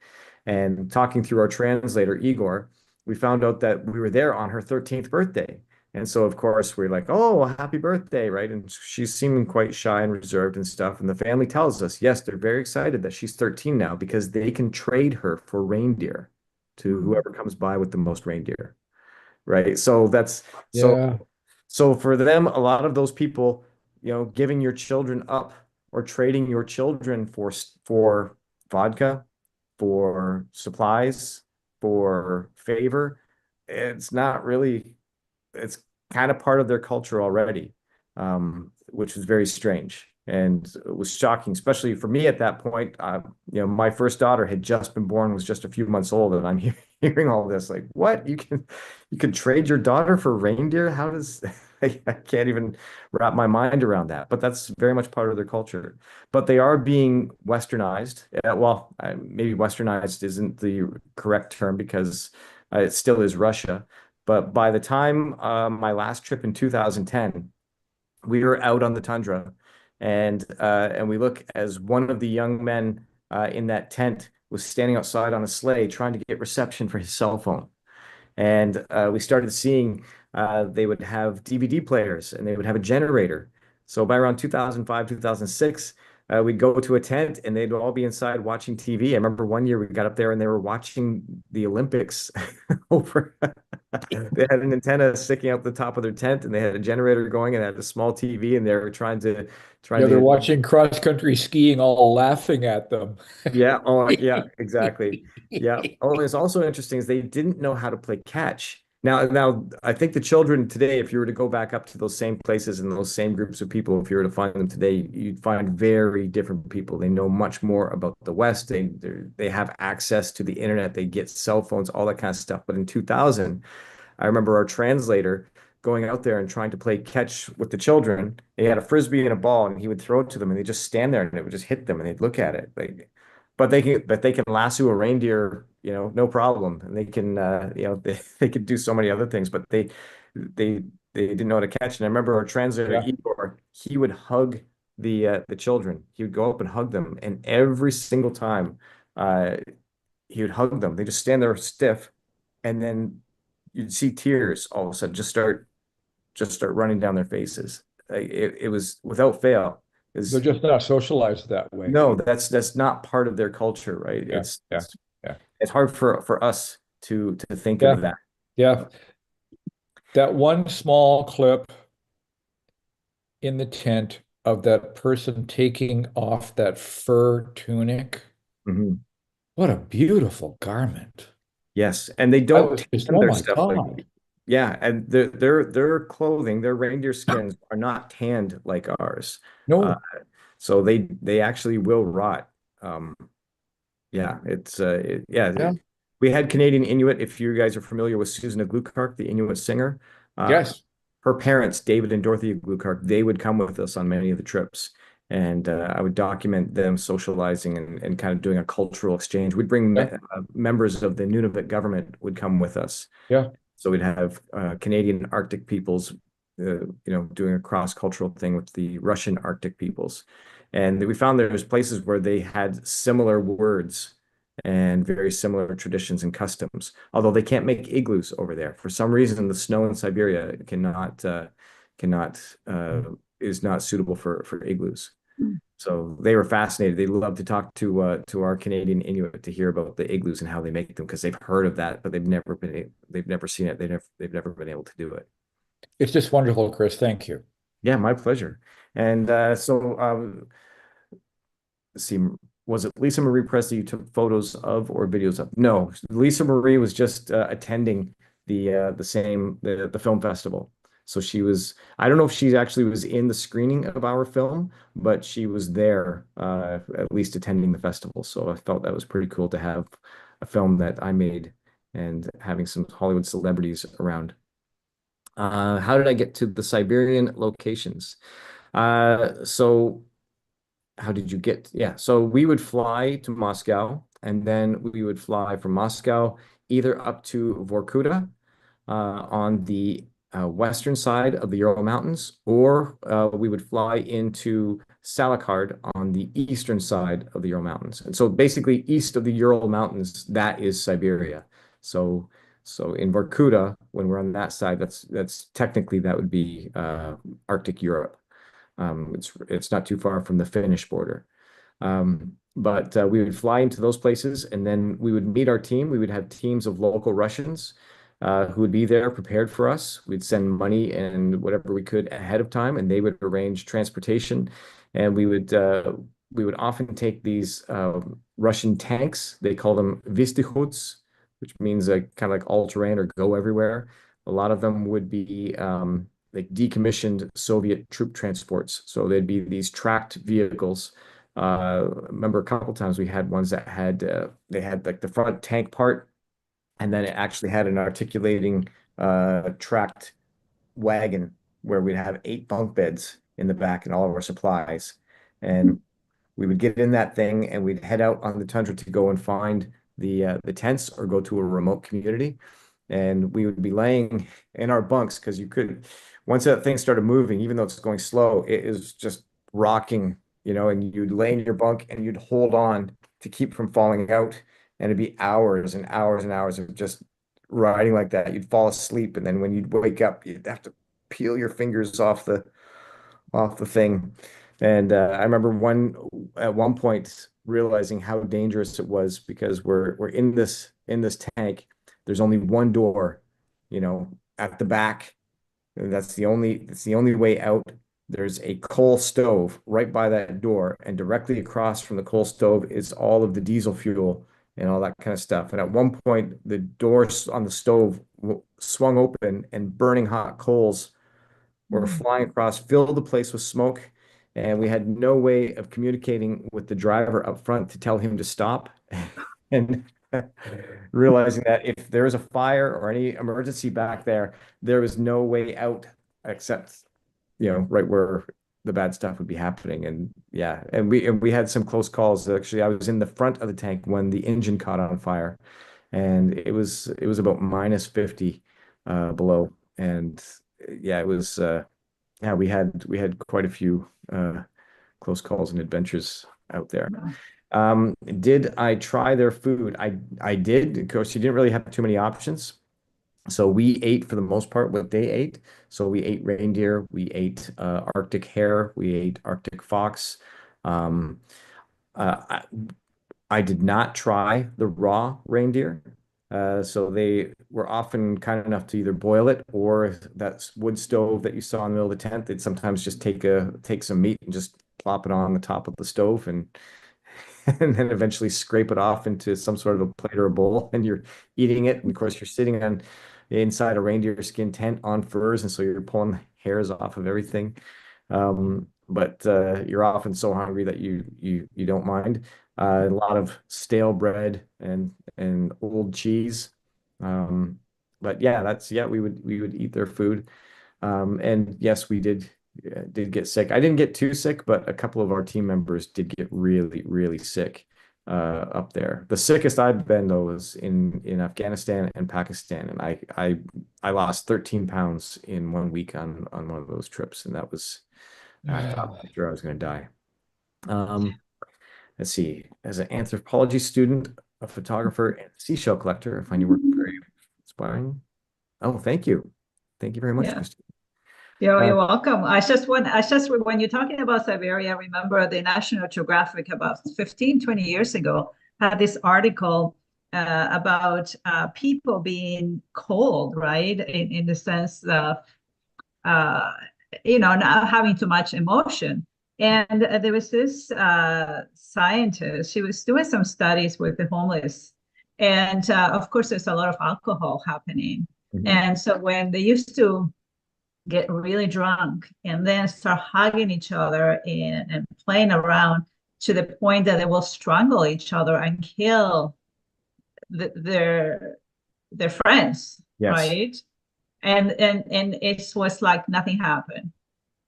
and talking through our translator Igor, we found out that we were there on her 13th birthday. And so, of course, we're like, oh, happy birthday, right? And she's seeming quite shy and reserved and stuff. And the family tells us, yes, they're very excited that she's 13 now because they can trade her for reindeer to whoever comes by with the most reindeer, right? So that's Yeah. so for them, a lot of those people, giving your children up or trading your children for vodka, for supplies, for favor, it's not really it's kind of part of their culture already, which was very strange and it was shocking, especially for me at that point. My first daughter had just been born, was just a few months old, and I'm hearing all this like, what? You can trade your daughter for reindeer? How does I can't even wrap my mind around that. But that's very much part of their culture. But they are being westernized. Well, maybe westernized isn't the correct term because it still is Russia. But by the time my last trip in 2010, we were out on the tundra, and we look as one of the young men in that tent was standing outside on a sleigh trying to get reception for his cell phone. And we started seeing they would have DVD players and they would have a generator. So by around 2005, 2006, we'd go to a tent and they'd all be inside watching TV. I remember one year we got up there and they were watching the Olympics over. They had an antenna sticking out the top of their tent and they had a generator going and had a small TV and they were trying Yeah, they're to watching cross-country skiing, all laughing at them. yeah, oh yeah, exactly. Yeah. Oh, it's also interesting is they didn't know how to play catch. Now I think the children today, if you were to go back up to those same places and those same groups of people, if you were to find them today, you'd find very different people. They know much more about the West. They have access to the internet. They get cell phones, all that kind of stuff. But in 2000, I remember our translator going out there and trying to play catch with the children. He had a frisbee and a ball, and he would throw it to them, and they just stand there, and it would just hit them, and they'd look at it. But they can lasso a reindeer, no problem, and they can, they could do so many other things, but they didn't know how to catch. And I remember our translator Yeah. Igor, he would hug the children. He would go up and hug them, and every single time, uh, he would hug them. They just stand there stiff, and then you'd see tears all of a sudden just start running down their faces. It was without fail. They're just not socialized that way. No, that's not part of their culture, right? Yeah, yeah, yeah. It's hard for us to think Yeah. of that. Yeah. That one small clip in the tent of that person taking off that fur tunic. Mhm. What a beautiful garment. Yes, and they I don't was just, tan oh their my stuff God. yeah, and their clothing, their reindeer skins are not tanned like ours. No. So they actually will rot. Yeah, it's yeah. Yeah. We had Canadian Inuit. If you guys are familiar with Susan Glukark, the Inuit singer, Yes. her parents, David and Dorothy Glukark, they would come with us on many of the trips. And I would document them socializing and kind of doing a cultural exchange. We'd bring members of the Nunavut government would come with us. Yeah. So we'd have Canadian Arctic peoples, doing a cross-cultural thing with the Russian Arctic peoples. And we found there was places where they had similar words and very similar traditions and customs. Although they can't make igloos over there. For some reason, the snow in Siberia is not suitable for igloos. So they were fascinated. They love to talk to our Canadian Inuit to hear about the igloos and how they make them because they've heard of that, but they've never seen it. They've never been able to do it. It's just wonderful, Chris. Thank you. Yeah, my pleasure. And let's see, was it Lisa Marie Presley you took photos of or videos of? No, Lisa Marie was just attending the film festival. So she was, I don't know if she actually was in the screening of our film, but she was there, at least attending the festival. So I felt that was pretty cool to have a film that I made and having some Hollywood celebrities around. How did I get to the Siberian locations? So how did you get? Yeah, so we would fly to Moscow, and then we would fly from Moscow either up to Vorkuta on the western side of the Ural Mountains, or we would fly into Salakard on the eastern side of the Ural Mountains. And so basically east of the Ural Mountains, that is Siberia. So in Vorkuta, when we're on that side, that's technically that would be Arctic Europe. It's not too far from the Finnish border. But we would fly into those places, and then we would meet our team. We would have teams of local Russians who would be there prepared for us. We'd send money and whatever we could ahead of time, and they would arrange transportation. And we would often take these Russian tanks. They call them Vistyhuts, which means kind of like all-terrain or go everywhere. A lot of them would be like decommissioned Soviet troop transports. So they'd be these tracked vehicles. Remember a couple times we had ones that had they had like the front tank part, and then it actually had an articulating tracked wagon where we'd have 8 bunk beds in the back and all of our supplies. And we would get in that thing and we'd head out on the tundra to go and find the tents or go to a remote community. And we would be laying in our bunks because you could, once that thing started moving, even though it's going slow, it is just rocking, and you'd lay in your bunk and you'd hold on to keep from falling out. And it'd be hours and hours and hours of just riding like that. You'd fall asleep, and then when you'd wake up, you'd have to peel your fingers off the thing. And I remember at one point realizing how dangerous it was because we're in this tank. There's only one door, at the back. And that's the only way out. There's a coal stove right by that door, and directly across from the coal stove is all of the diesel fuel and all that kind of stuff. And at one point, the doors on the stove swung open, and burning hot coals were flying across, filled the place with smoke, and we had no way of communicating with the driver up front to tell him to stop. And realizing that if there was a fire or any emergency back there, there was no way out except, right where the bad stuff would be happening. And yeah, and we had some close calls. Actually, I was in the front of the tank when the engine caught on fire, and it was about -50 below. And yeah, it was yeah, we had quite a few close calls and adventures out there. Did I try their food? I did. Of course, you didn't really have too many options. So we ate for the most part what they ate. So we ate reindeer, we ate Arctic hare, we ate Arctic fox. I did not try the raw reindeer. So they were often kind enough to either boil it, or that wood stove that you saw in the middle of the tent, they'd sometimes just take some meat and just plop it on the top of the stove and then eventually scrape it off into some sort of a plate or a bowl, and you're eating it. And of course, you're sitting inside a reindeer skin tent on furs, and so you're pulling hairs off of everything. but you're often so hungry that you don't mind. A lot of stale bread and old cheese. But yeah, we would eat their food. And yes, we did get sick. I didn't get too sick, but a couple of our team members did get really, really sick up there. The sickest I've been though was in Afghanistan and Pakistan, and I lost 13 pounds in 1 week on one of those trips, and that was I thought for sure I was going to die. Um, let's see. As an anthropology student, a photographer, and seashell collector, I find your work very inspiring. Oh, thank you. Thank you very much, Yeah. Christine. You're welcome. When you're talking about Siberia, I remember the National Geographic about 15, 20 years ago had this article about people being cold, right? In the sense of, not having too much emotion. And there was this scientist, she was doing some studies with the homeless. And of course, there's a lot of alcohol happening. And so when they used to get really drunk and then start hugging each other and playing around to the point that they will strangle each other and kill their friends, Yes. right? And it was like nothing happened,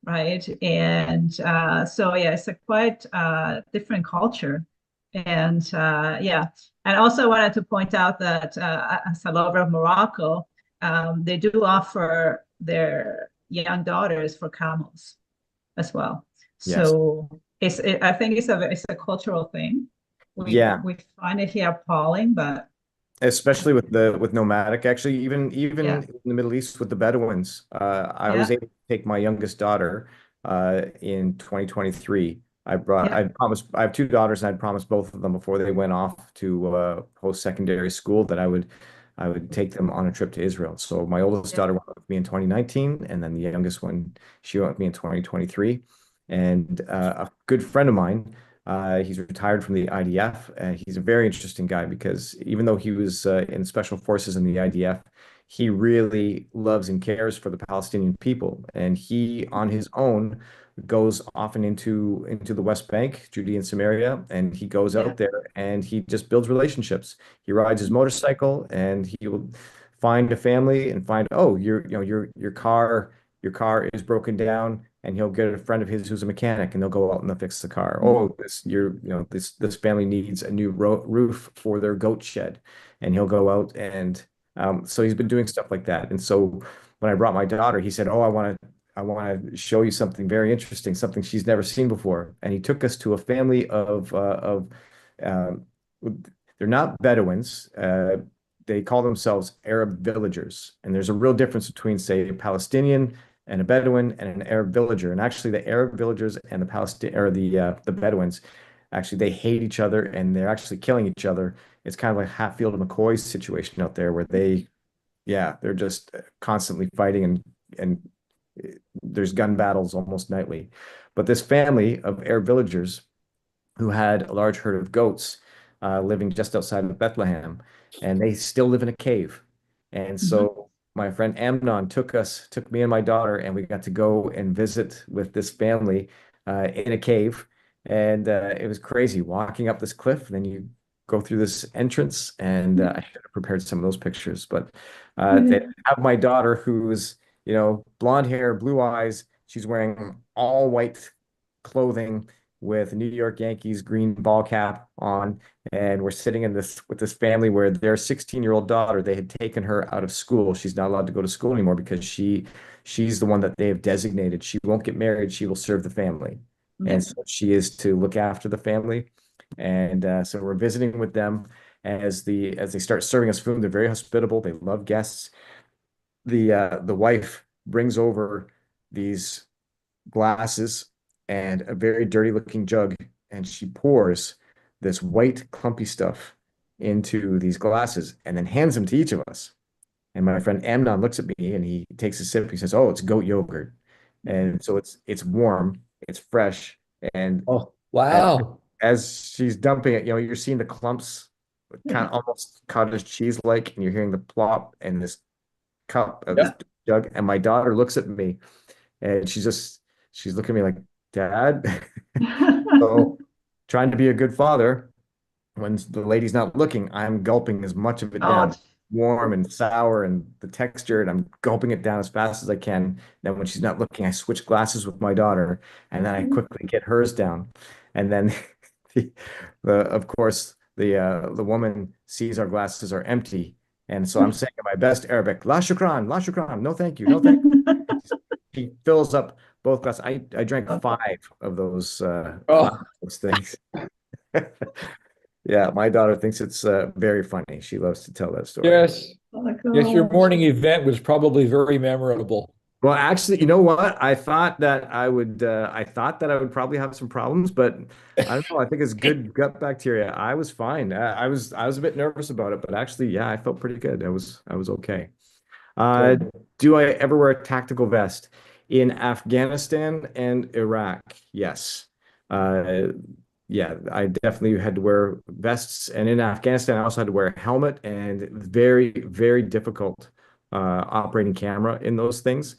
right? And so yeah, it's a quite different culture. And yeah, and also I wanted to point out that as a lover of Morocco, they do offer their young daughters for camels as well. Yes. So I think it's a cultural thing. Yeah. We find it here appalling, but Especially with nomadic, actually, even Yeah. in the Middle East with the Bedouins. I was Yeah. able to take my youngest daughter in 2023. I Yeah. promised, I have two daughters, and I'd promised both of them before they went off to post-secondary school that I would take them on a trip to Israel. So my oldest Yeah. daughter went with me in 2019, and then the youngest one, she went with me in 2023. And a good friend of mine, he's retired from the IDF. He's a very interesting guy because even though he was in special forces in the IDF, he really loves and cares for the Palestinian people. And he, on his own, goes often into the West Bank, Judea and Samaria, and he goes Yeah. out there and he just builds relationships. He rides his motorcycle and he will find a family and find, oh, your car is broken down, and he'll get a friend of his who's a mechanic and they'll go out and they'll fix the car. Oh, this family needs a new roof for their goat shed, and he'll go out and so he's been doing stuff like that. And so when I brought my daughter, he said, "Oh, I want to show you something very interesting, something she's never seen before." And he took us to a family of um, they're not Bedouins. They call themselves Arab villagers. And there's a real difference between, say, a Palestinian and a Bedouin and an Arab villager. And actually, the Arab villagers and the Bedouins, actually, they hate each other and they're actually killing each other. It's kind of like Hatfield and McCoy's situation out there, where they're just constantly fighting and there's gun battles almost nightly. But this family of Arab villagers who had a large herd of goats living just outside of Bethlehem, and they still live in a cave. And so my friend Amnon took me and my daughter, and we got to go and visit with this family in a cave. And it was crazy walking up this cliff, and then you go through this entrance, and I should have prepared some of those pictures. But they have my daughter who's, blonde hair, blue eyes. She's wearing all white clothing with New York Yankees green ball cap on, and we're sitting in this with this family where their 16-year-old daughter, they had taken her out of school. She's not allowed to go to school anymore because she's the one that they have designated. She won't get married. She will serve the family. And so she is to look after the family. And so we're visiting with them as they start serving us food. They're very hospitable. They love guests. The wife brings over these glasses and a very dirty looking jug, and she pours this white clumpy stuff into these glasses and then hands them to each of us. And my friend Amnon looks at me and he takes a sip. He says, "Oh, it's goat yogurt." And so it's warm, it's fresh, and Oh, wow. as she's dumping it, you're seeing the clumps, kind of almost cottage cheese like, and you're hearing the plop and this cup of this jug. And my daughter looks at me and she's looking at me like, Dad. So trying to be a good father, when the lady's not looking, I'm gulping as much of it Oh, down, warm and sour and the texture, and I'm gulping it down as fast as I can. Then when she's not looking, I switch glasses with my daughter, and then I quickly get hers down. And then of course the woman sees our glasses are empty. And so I'm saying in my best Arabic, la shukran, no thank you, no thank you. She fills up both glasses. I drank 5 of those things. Yeah, my daughter thinks it's very funny. She loves to tell that story. Yes. Oh my Yes, your gosh. morning event was probably very memorable. Well, actually, you know what? I thought that I would probably have some problems, but I don't know. I think it's good gut bacteria. I was fine. I was a bit nervous about it, but actually, yeah, I felt pretty good. I was okay. Do I ever wear a tactical vest? In Afghanistan and Iraq, yes. Yeah, I definitely had to wear vests. And in Afghanistan, I also had to wear a helmet, and very, very difficult operating camera in those things,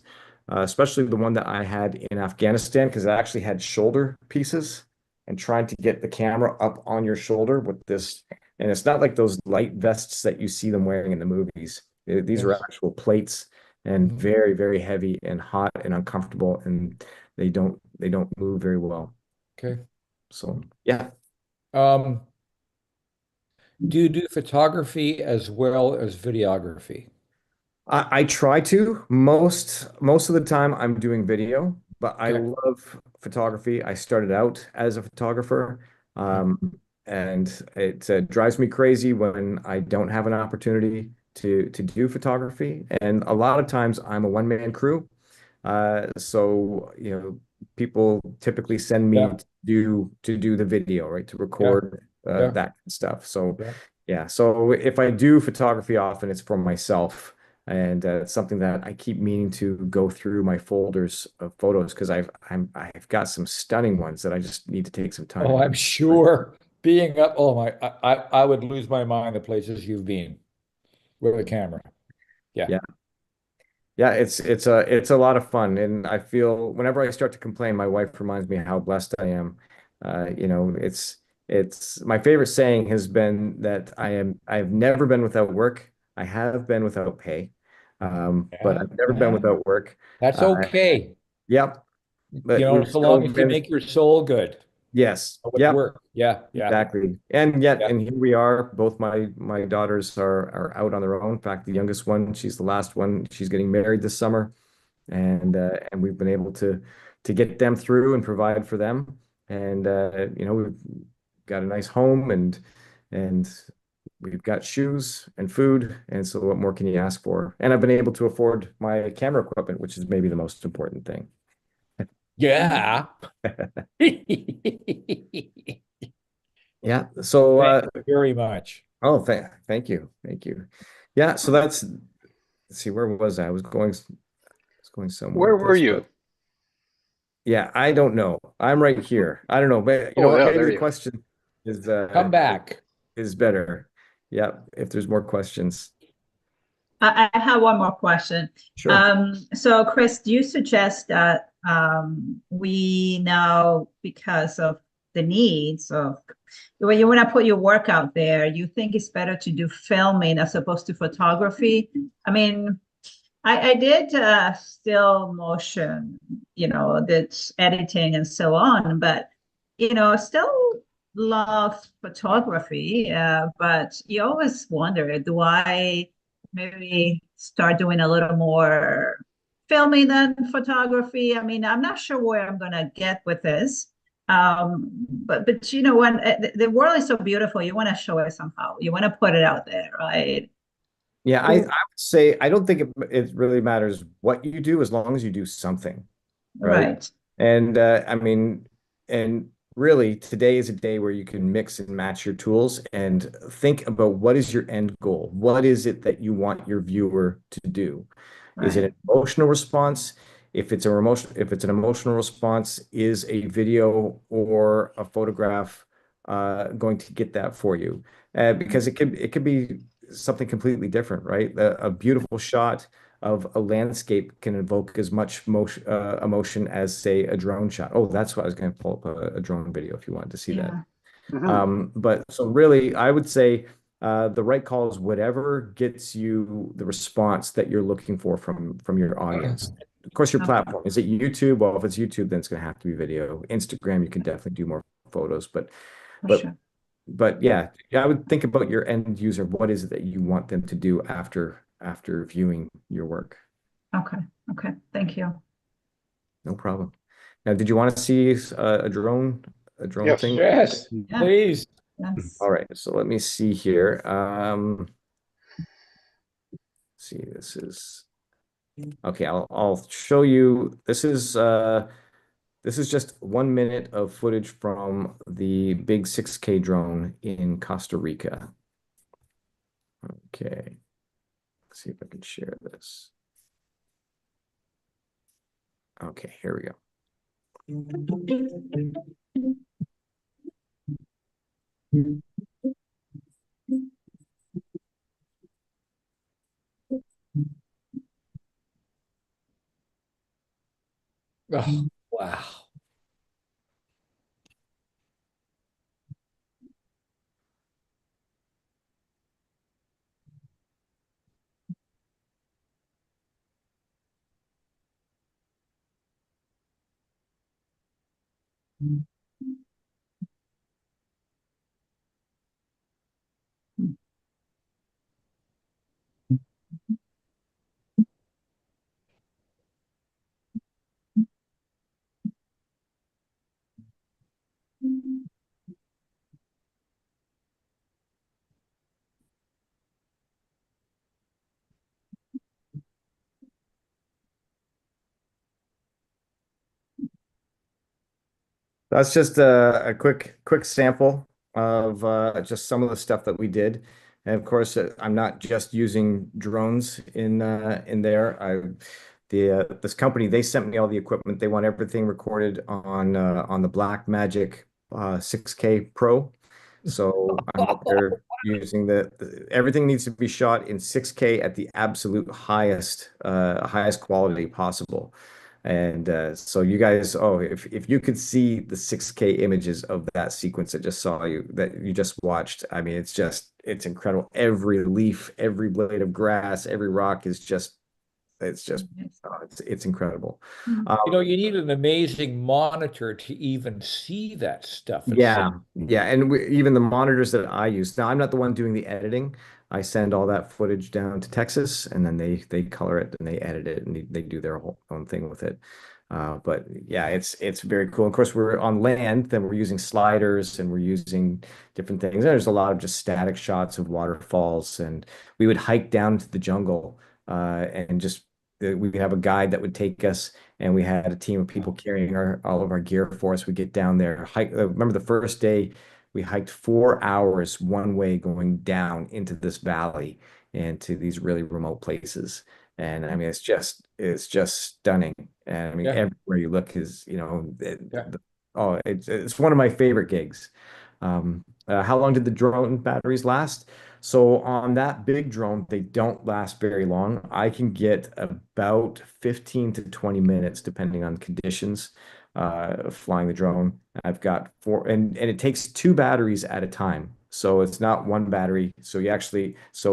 especially the one that I had in Afghanistan, because it actually had shoulder pieces, and trying to get the camera up on your shoulder with this. And it's not like those light vests that you see them wearing in the movies. These are Yes. actual plates, and very, very heavy and hot and uncomfortable, and they don't move very well. Okay. So yeah. Do you do photography as well as videography? I try to. Most of the time I'm doing video, but I Okay. love photography. I started out as a photographer, and it drives me crazy when I don't have an opportunity to do photography. And a lot of times I'm a one-man crew. So, people typically send me Yeah. to do the video, right? To Yeah. record Yeah. that kind of stuff. So Yeah. yeah. So if I do photography often, it's for myself. And it's something that I keep meaning to go through my folders of photos, because I've got some stunning ones that I just need to take some time. Oh, I'm sure being up, oh my, I would lose my mind the places you've been with a camera. Yeah. Yeah. Yeah, it's a lot of fun, and I feel whenever I start to complain, my wife reminds me how blessed I am. It's my favorite saying has been that I've never been without work. I have been without pay, but I've never been without work. That's okay. Yep, but we've So still long as you been. make your soul good. Yes. With Yep. work. Yeah. Yeah. Exactly. And here we are. Both my daughters are out on their own. In fact, the youngest one, she's the last one. She's getting married this summer, and we've been able to get them through and provide for them. And we've got a nice home, and we've got shoes and food. And so what more can you ask for? And I've been able to afford my camera equipment, which is maybe the most important thing. Yeah. Yeah. So Thank you very much. oh, thank you. Thank you. Yeah, so let's see, where was I? I was going somewhere Where with were this, you? but yeah, I don't know. I'm right here. I don't know, but you know Oh, what? yeah, Maybe there the you are. question is Come back. is better. Yeah, if there's more questions. I have one more question. Sure. So Chris, do you suggest that we now, because of the needs of when you want to put your work out there, you think it's better to do filming as opposed to photography? I mean, I did still motion, did editing and so on, but still love photography. But you always wonder, do I maybe start doing a little more filming than photography? I mean, I'm not sure where I'm gonna get with this. But when the world is so beautiful, you want to show it somehow. You want to put it out there, right? Yeah, I would say I don't think it really matters what you do as long as you do something, right? Right. And I mean, and really today is a day where you can mix and match your tools and think about what is your end goal? What is it that you want your viewer to do? Is it Right. an emotional response? If it's an emotional response, is a video or a photograph going to get that for you? Because it could be something completely different, right? A beautiful shot of a landscape can evoke as much emotion as, say, a drone shot. Oh, that's what I was going to pull up a drone video if you wanted to see that. But so really, I would say the right call is whatever gets you the response that you're looking for from your audience. Of course, your platform. Is it YouTube? Well, if it's YouTube, then it's going to have to be video. Instagram, you can definitely do more photos, but yeah, I would think about your end user. What is it that you want them to do after viewing your work? Okay. Thank you. No problem. Now, did you want to see a drone Yes. thing? Yes, please. Yes. All right, so let me see here. See, this is okay. I'll show you. This is just 1 minute of footage from the big 6K drone in Costa Rica. Okay, let's see if I can share this. Okay, here we go. Oh, wow. That's just a quick sample of just some of the stuff that we did. And of course, I'm not just using drones in there. This company, they sent me all the equipment. They want everything recorded on the Black Magic 6K Pro. So I'm out there using everything needs to be shot in 6K at the absolute highest quality possible. And so you guys, if you could see the 6K images of that sequence that you just watched, I mean, it's incredible. Every leaf, every blade of grass, every rock is it's incredible. You need an amazing monitor to even see that stuff. Yeah, and even the monitors that I use. Now, I'm not the one doing the editing. I send all that footage down to Texas, and then they color it and they edit it and they do their whole own thing with it. But yeah, it's very cool. Of course, we're on land, then we're using sliders and we're using different things. There's a lot of just static shots of waterfalls, and we would hike down to the jungle and just we would have a guide that would take us, and we had a team of people carrying all of our gear for us. We get down there, hike. Remember the first day we hiked 4 hours one way going down into this valley and to these really remote places. And I mean, it's just stunning. And I mean, everywhere you look is, it's one of my favorite gigs. How long did the drone batteries last? So on that big drone, they don't last very long. I can get about 15 to 20 minutes, depending on conditions, flying the drone. I've got four, and it takes 2 batteries at a time. So it's not one battery. So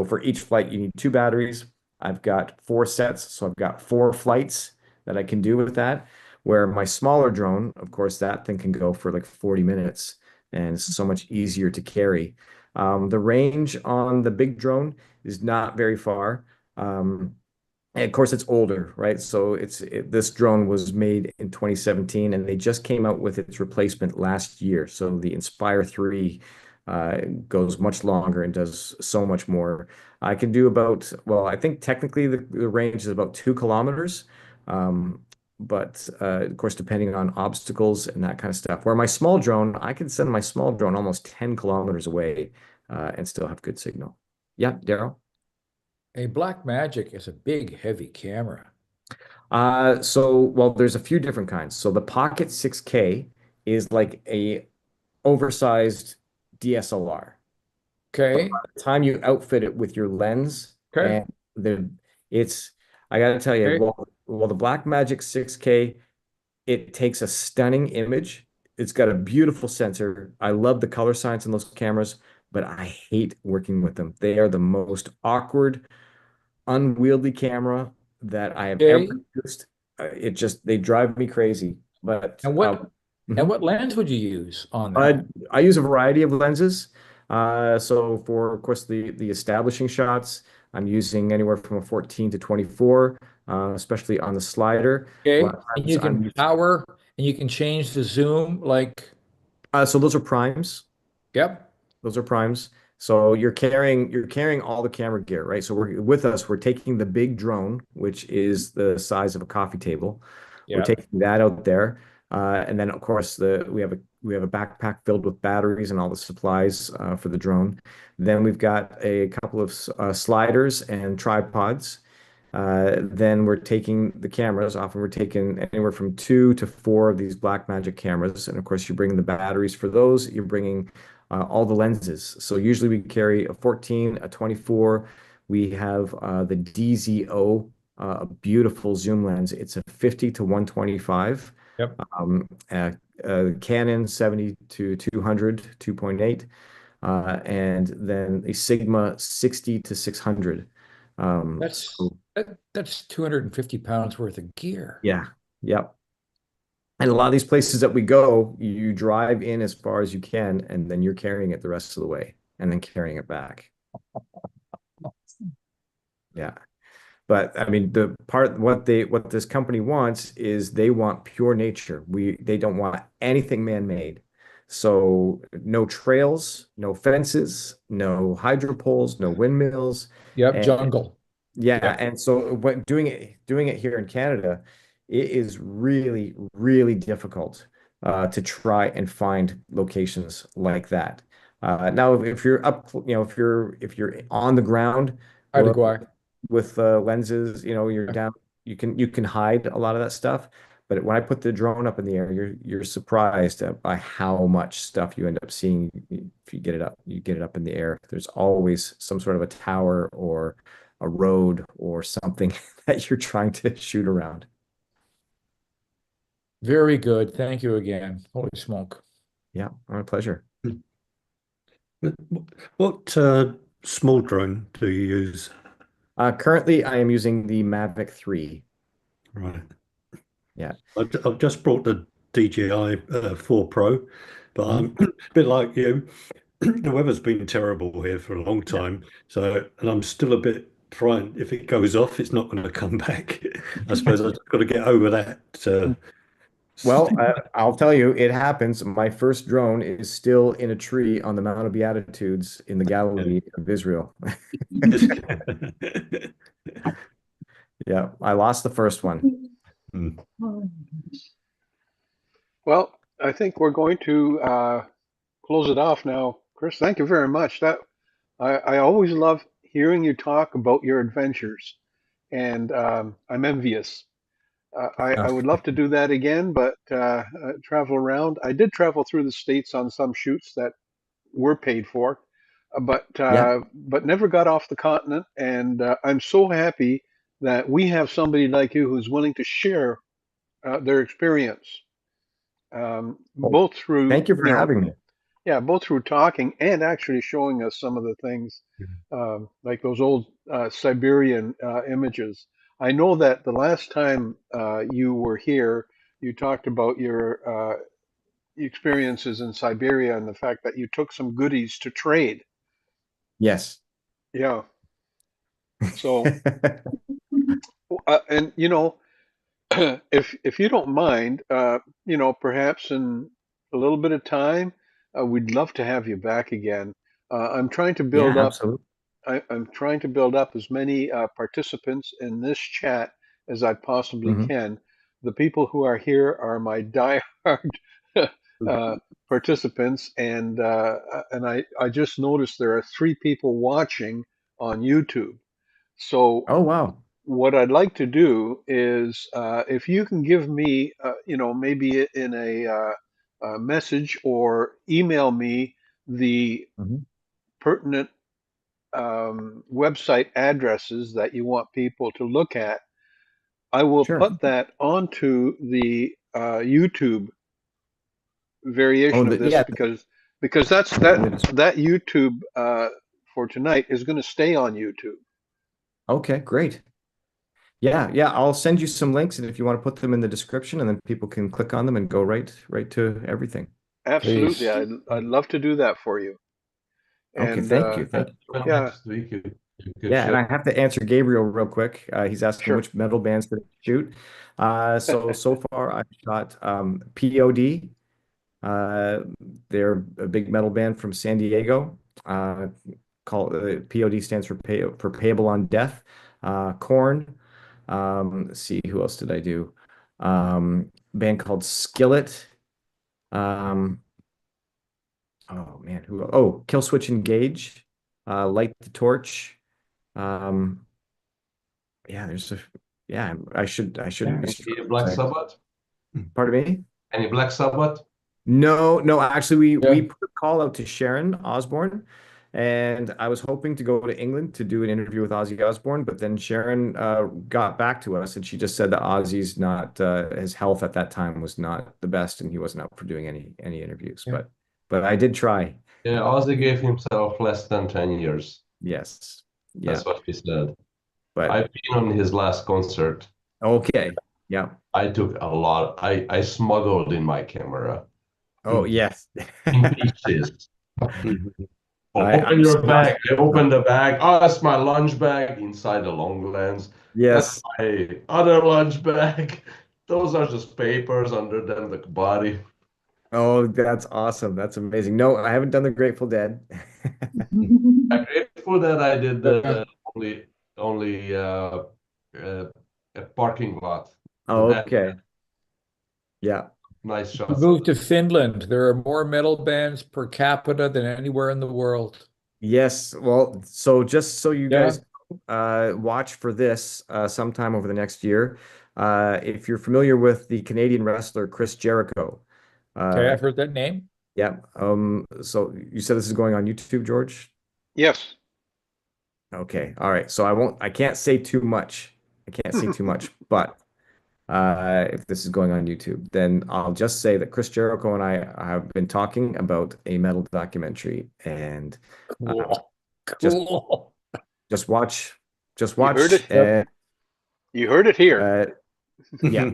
for each flight, you need 2 batteries. I've got 4 sets. So I've got 4 flights that I can do with that. Where my smaller drone, of course, that thing can go for like 40 minutes and it's so much easier to carry. The range on the big drone is not very far. And of course, it's older, right? So this drone was made in 2017, and they just came out with its replacement last year. So the Inspire 3 goes much longer and does so much more. I can do I think technically the range is about 2 kilometers. But of course, depending on obstacles and that kind of stuff. Where my small drone, I can send my small drone almost 10 kilometers away and still have good signal. Yeah, Daryl? A Black Magic is a big, heavy camera. There's a few different kinds. So the Pocket 6K is like a oversized DSLR. Okay. But by the time you outfit it with your lens, okay, and it's I got to tell you, Okay. well, the Blackmagic 6K, it takes a stunning image. It's got a beautiful sensor. I love the color science in those cameras, but I hate working with them. They are the most awkward, unwieldy camera that I have ever Okay. used. They drive me crazy. But And mhm. what lens would you use on I that? I use a variety of lenses. So for, of course, the establishing shots, I'm using anywhere from a 14 to 24, especially on the slider. A lot Okay. of And times you I'm can using, power and you can change the zoom like, so those are primes. yep. Those are primes. So you're carrying all the camera gear, right? So we're taking the big drone, which is the size of a coffee table. We're Yep. taking that out there. And then of course we have a backpack filled with batteries and all the supplies for the drone. Then we've got a couple of sliders and tripods. Then we're taking the cameras. Often we're taking anywhere from 2 to 4 of these Blackmagic cameras, and of course you're bringing the batteries for those. You're bringing all the lenses. So usually we carry a 14, a 24. We have the DZO, a beautiful zoom lens. It's a 50 to 125. Yep. Canon 70 to 200, 2.8, and then a Sigma 60 to 600. That's 250 pounds worth of gear. Yeah, yep. And a lot of these places that we go, you drive in as far as you can, and then you're carrying it the rest of the way, and then carrying it back. Yeah. But I mean, what this company wants is they want pure nature. They don't want anything man-made. So no trails, no fences, no hydro poles, no windmills. Yep, And jungle. yeah, Yep. and so when doing it here in Canada, it is really, really difficult to try and find locations like that. Now, if you're up, if you're on the ground, Hard to well, go out. with lenses, you're down, you can hide a lot of that stuff. But when I put the drone up in the air, you're surprised by how much stuff you end up seeing if you get it up in the air. There's always some sort of a tower or a road or something that you're trying to shoot around. Very good. Thank you again. Holy smoke. Yeah, my pleasure. What small drone do you use? Currently, I am using the Mavic 3. Right. Yeah. I've just brought the DJI 4 Pro, but I'm Mm-hmm. a bit like you. The weather's been terrible here for a long time, and I'm still a bit frightened. If it goes off, it's not going to come back. I suppose I've got to get over that. Well, I'll tell you, it happens. My first drone is still in a tree on the Mount of Beatitudes in the Galilee of Israel. Yeah, I lost the first one. Well, I think we're going to close it off now. Chris, thank you very much. I always love hearing you talk about your adventures, and I'm envious. I would love to do that again, but travel around. I did travel through the States on some shoots that were paid for, Yeah. but never got off the continent. And I'm so happy that we have somebody like you who's willing to share their experience, Well, both through thank you for having me. yeah, both through talking and actually showing us some of the things, like those old Siberian images. I know that the last time you were here, you talked about your experiences in Siberia and the fact that you took some goodies to trade. Yes. Yeah. So, and if you don't mind, perhaps in a little bit of time, we'd love to have you back again. I'm trying to Yeah, build up. absolutely. I'm trying to build up as many participants in this chat as I possibly Mhm. can. The people who are here are my diehard uh, participants, and I just noticed there are 3 people watching on YouTube. So Oh, wow. what I'd like to do is, if you can give me, maybe in a message or email me the Mhm. pertinent website addresses that you want people to look at, I will Sure. put that onto the YouTube Oh, variation of this yeah. because that YouTube for tonight is going to stay on YouTube. Okay, great. Yeah, yeah. I'll send you some links, and if you want to put them in the description, and then people can click on them and go right to everything. Absolutely, Please. I'd love to do that for you. Okay, And thank you. Thank you. Well, yeah, next week you could Yeah, and share. I have to answer Gabriel real quick. He's asking sure. which metal bands did I shoot. So far I've shot POD. They're a big metal band from San Diego. Called POD stands for Payable on Death. Corn. Let's see, who else did I do? Band called Skillet. Um, oh man, who? Oh, Kill Switch Engage. Light the Torch. Um, yeah, I shouldn't be Any Black struggling. Sabbath? Pardon me? Any Black Sabbath? No, actually we Yeah. put a call out to Sharon Osbourne, and I was hoping to go to England to do an interview with Ozzy Osbourne, but then Sharon got back to us and she just said that Ozzy's not his health at that time was not the best and he wasn't up for doing any interviews. Yeah. But I did try. Yeah, Ozzy gave himself less than 10 years. Yes. Yeah. That's what he said. But I've been on his last concert. okay. Yeah. I took a lot. I smuggled in my camera Oh yes. in pieces. I'm Open your so- bag. I opened the bag. Oh, that's my lunch bag inside the long lens. Yes. That's my other lunch bag. Those are just papers under them, the body. Oh, that's awesome. That's amazing. No, I haven't done the Grateful Dead. I'm grateful that I did the only a parking lot. Oh, The okay. Yeah. nice You shots. moved to Finland. There are more metal bands per capita than anywhere in the world. Yes. Well, so just so you Yeah. guys watch for this sometime over the next year. If you're familiar with the Canadian wrestler Chris Jericho. Okay, I've heard that name. Yeah. So you said this is going on YouTube, George? Yes. Okay. All right. So I can't say too much. I can't say too much, but if this is going on YouTube, then I'll just say that Chris Jericho and I have been talking about a metal documentary, and Cool. just watch, You heard it. and You heard it here. yeah,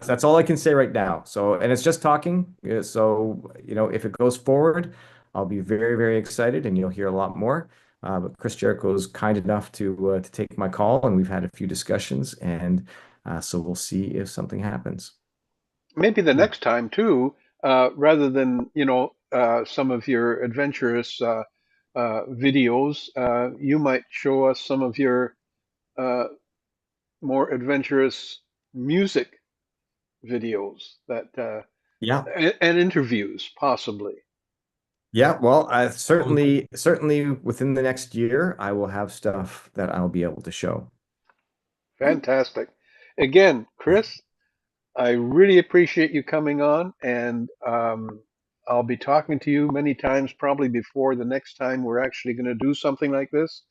that's all I can say right now. So, and it's just talking. So, if it goes forward, I'll be very, very excited, and you'll hear a lot more. But Chris Jericho is kind enough to take my call, and we've had a few discussions, and so we'll see if something happens. Maybe the next time too, rather than some of your adventurous videos, you might show us some of your more adventurous music videos Yeah. and interviews possibly. Yeah, well, certainly within the next year, I will have stuff that I'll be able to show. Fantastic. Again, Chris, I really appreciate you coming on, and I'll be talking to you many times, probably before the next time we're actually going to do something like this.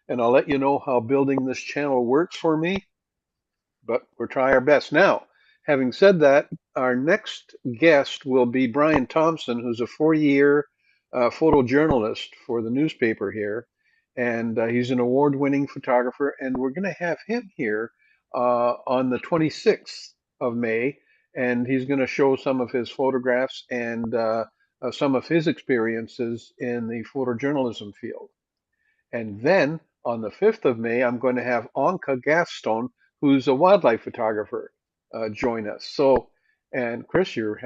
And I'll let you know how building this channel works for me, but we'll try our best. Now, having said that, our next guest will be Brian Thompson, who's a 4-year photojournalist for the newspaper here. And he's an award-winning photographer, and we're going to have him here on the 26th of May, and he's going to show some of his photographs and some of his experiences in the photojournalism field. And then on the 5th of May, I'm going to have Anka Gaston, who's a wildlife photographer, join us. So, and Chris, you're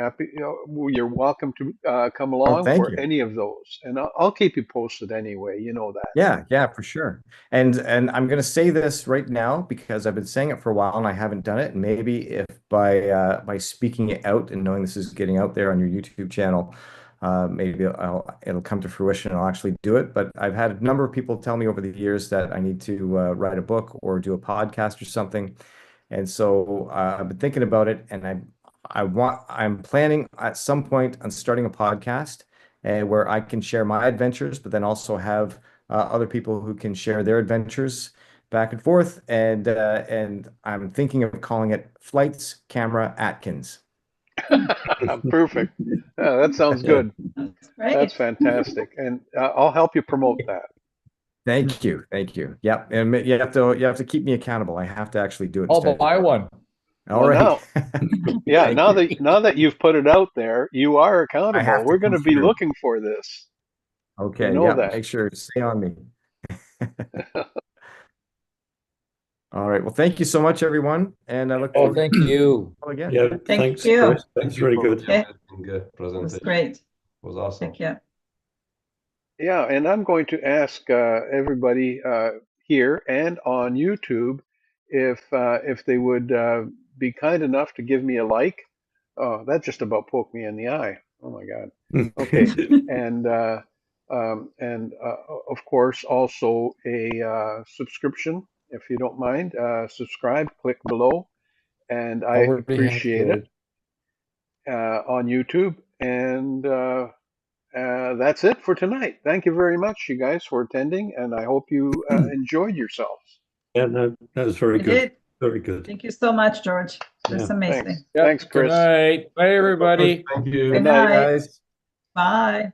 welcome to come along thank for you. any of those. And I'll keep you posted anyway. You know that. Yeah, for sure. And I'm going to say this right now because I've been saying it for a while and I haven't done it. And maybe if by speaking it out and knowing this is getting out there on your YouTube channel, maybe it'll come to fruition and I'll actually do it. But I've had a number of people tell me over the years that I need to write a book or do a podcast or something. And so I've been thinking about it, and I'm planning at some point on starting a podcast where I can share my adventures, but then also have other people who can share their adventures. back and forth, and I'm thinking of calling it Flights Camera Atkins. Perfect. That sounds good. Right. That's fantastic, and I'll help you promote that. Thank you, thank you. Yep, and you have to keep me accountable. I have to actually do it. I'll buy one. All Well, right. Yeah, Thank now that you've put it out there, you are I accountable. have to We're going to come be through. looking for this. Okay, know yeah, that. make sure to stay on me. All right. Well, thank you so much, everyone. And I look Oh, forward thank to you. again. Yeah, Thank thanks, you. Chris. That's really good. Okay. Good It was presentation. great. It was awesome. Thank you. Yeah, and I'm going to ask everybody here and on YouTube if they would be kind enough to give me a like. Oh, that just about poked me in the eye. Oh my God. Okay, and of course also a subscription if you don't mind. Subscribe, click below, and I Already have appreciate it to. on YouTube. And that's it for tonight. Thank you very much, you guys, for attending, and I hope you enjoyed yourselves. Yeah, no, that was very You good. did. Very good. Thank you so much, George. That's Yeah. amazing. Thanks. Yep. Thanks, Chris. Good night. Bye, everybody. Thank you. Good night, guys. Bye.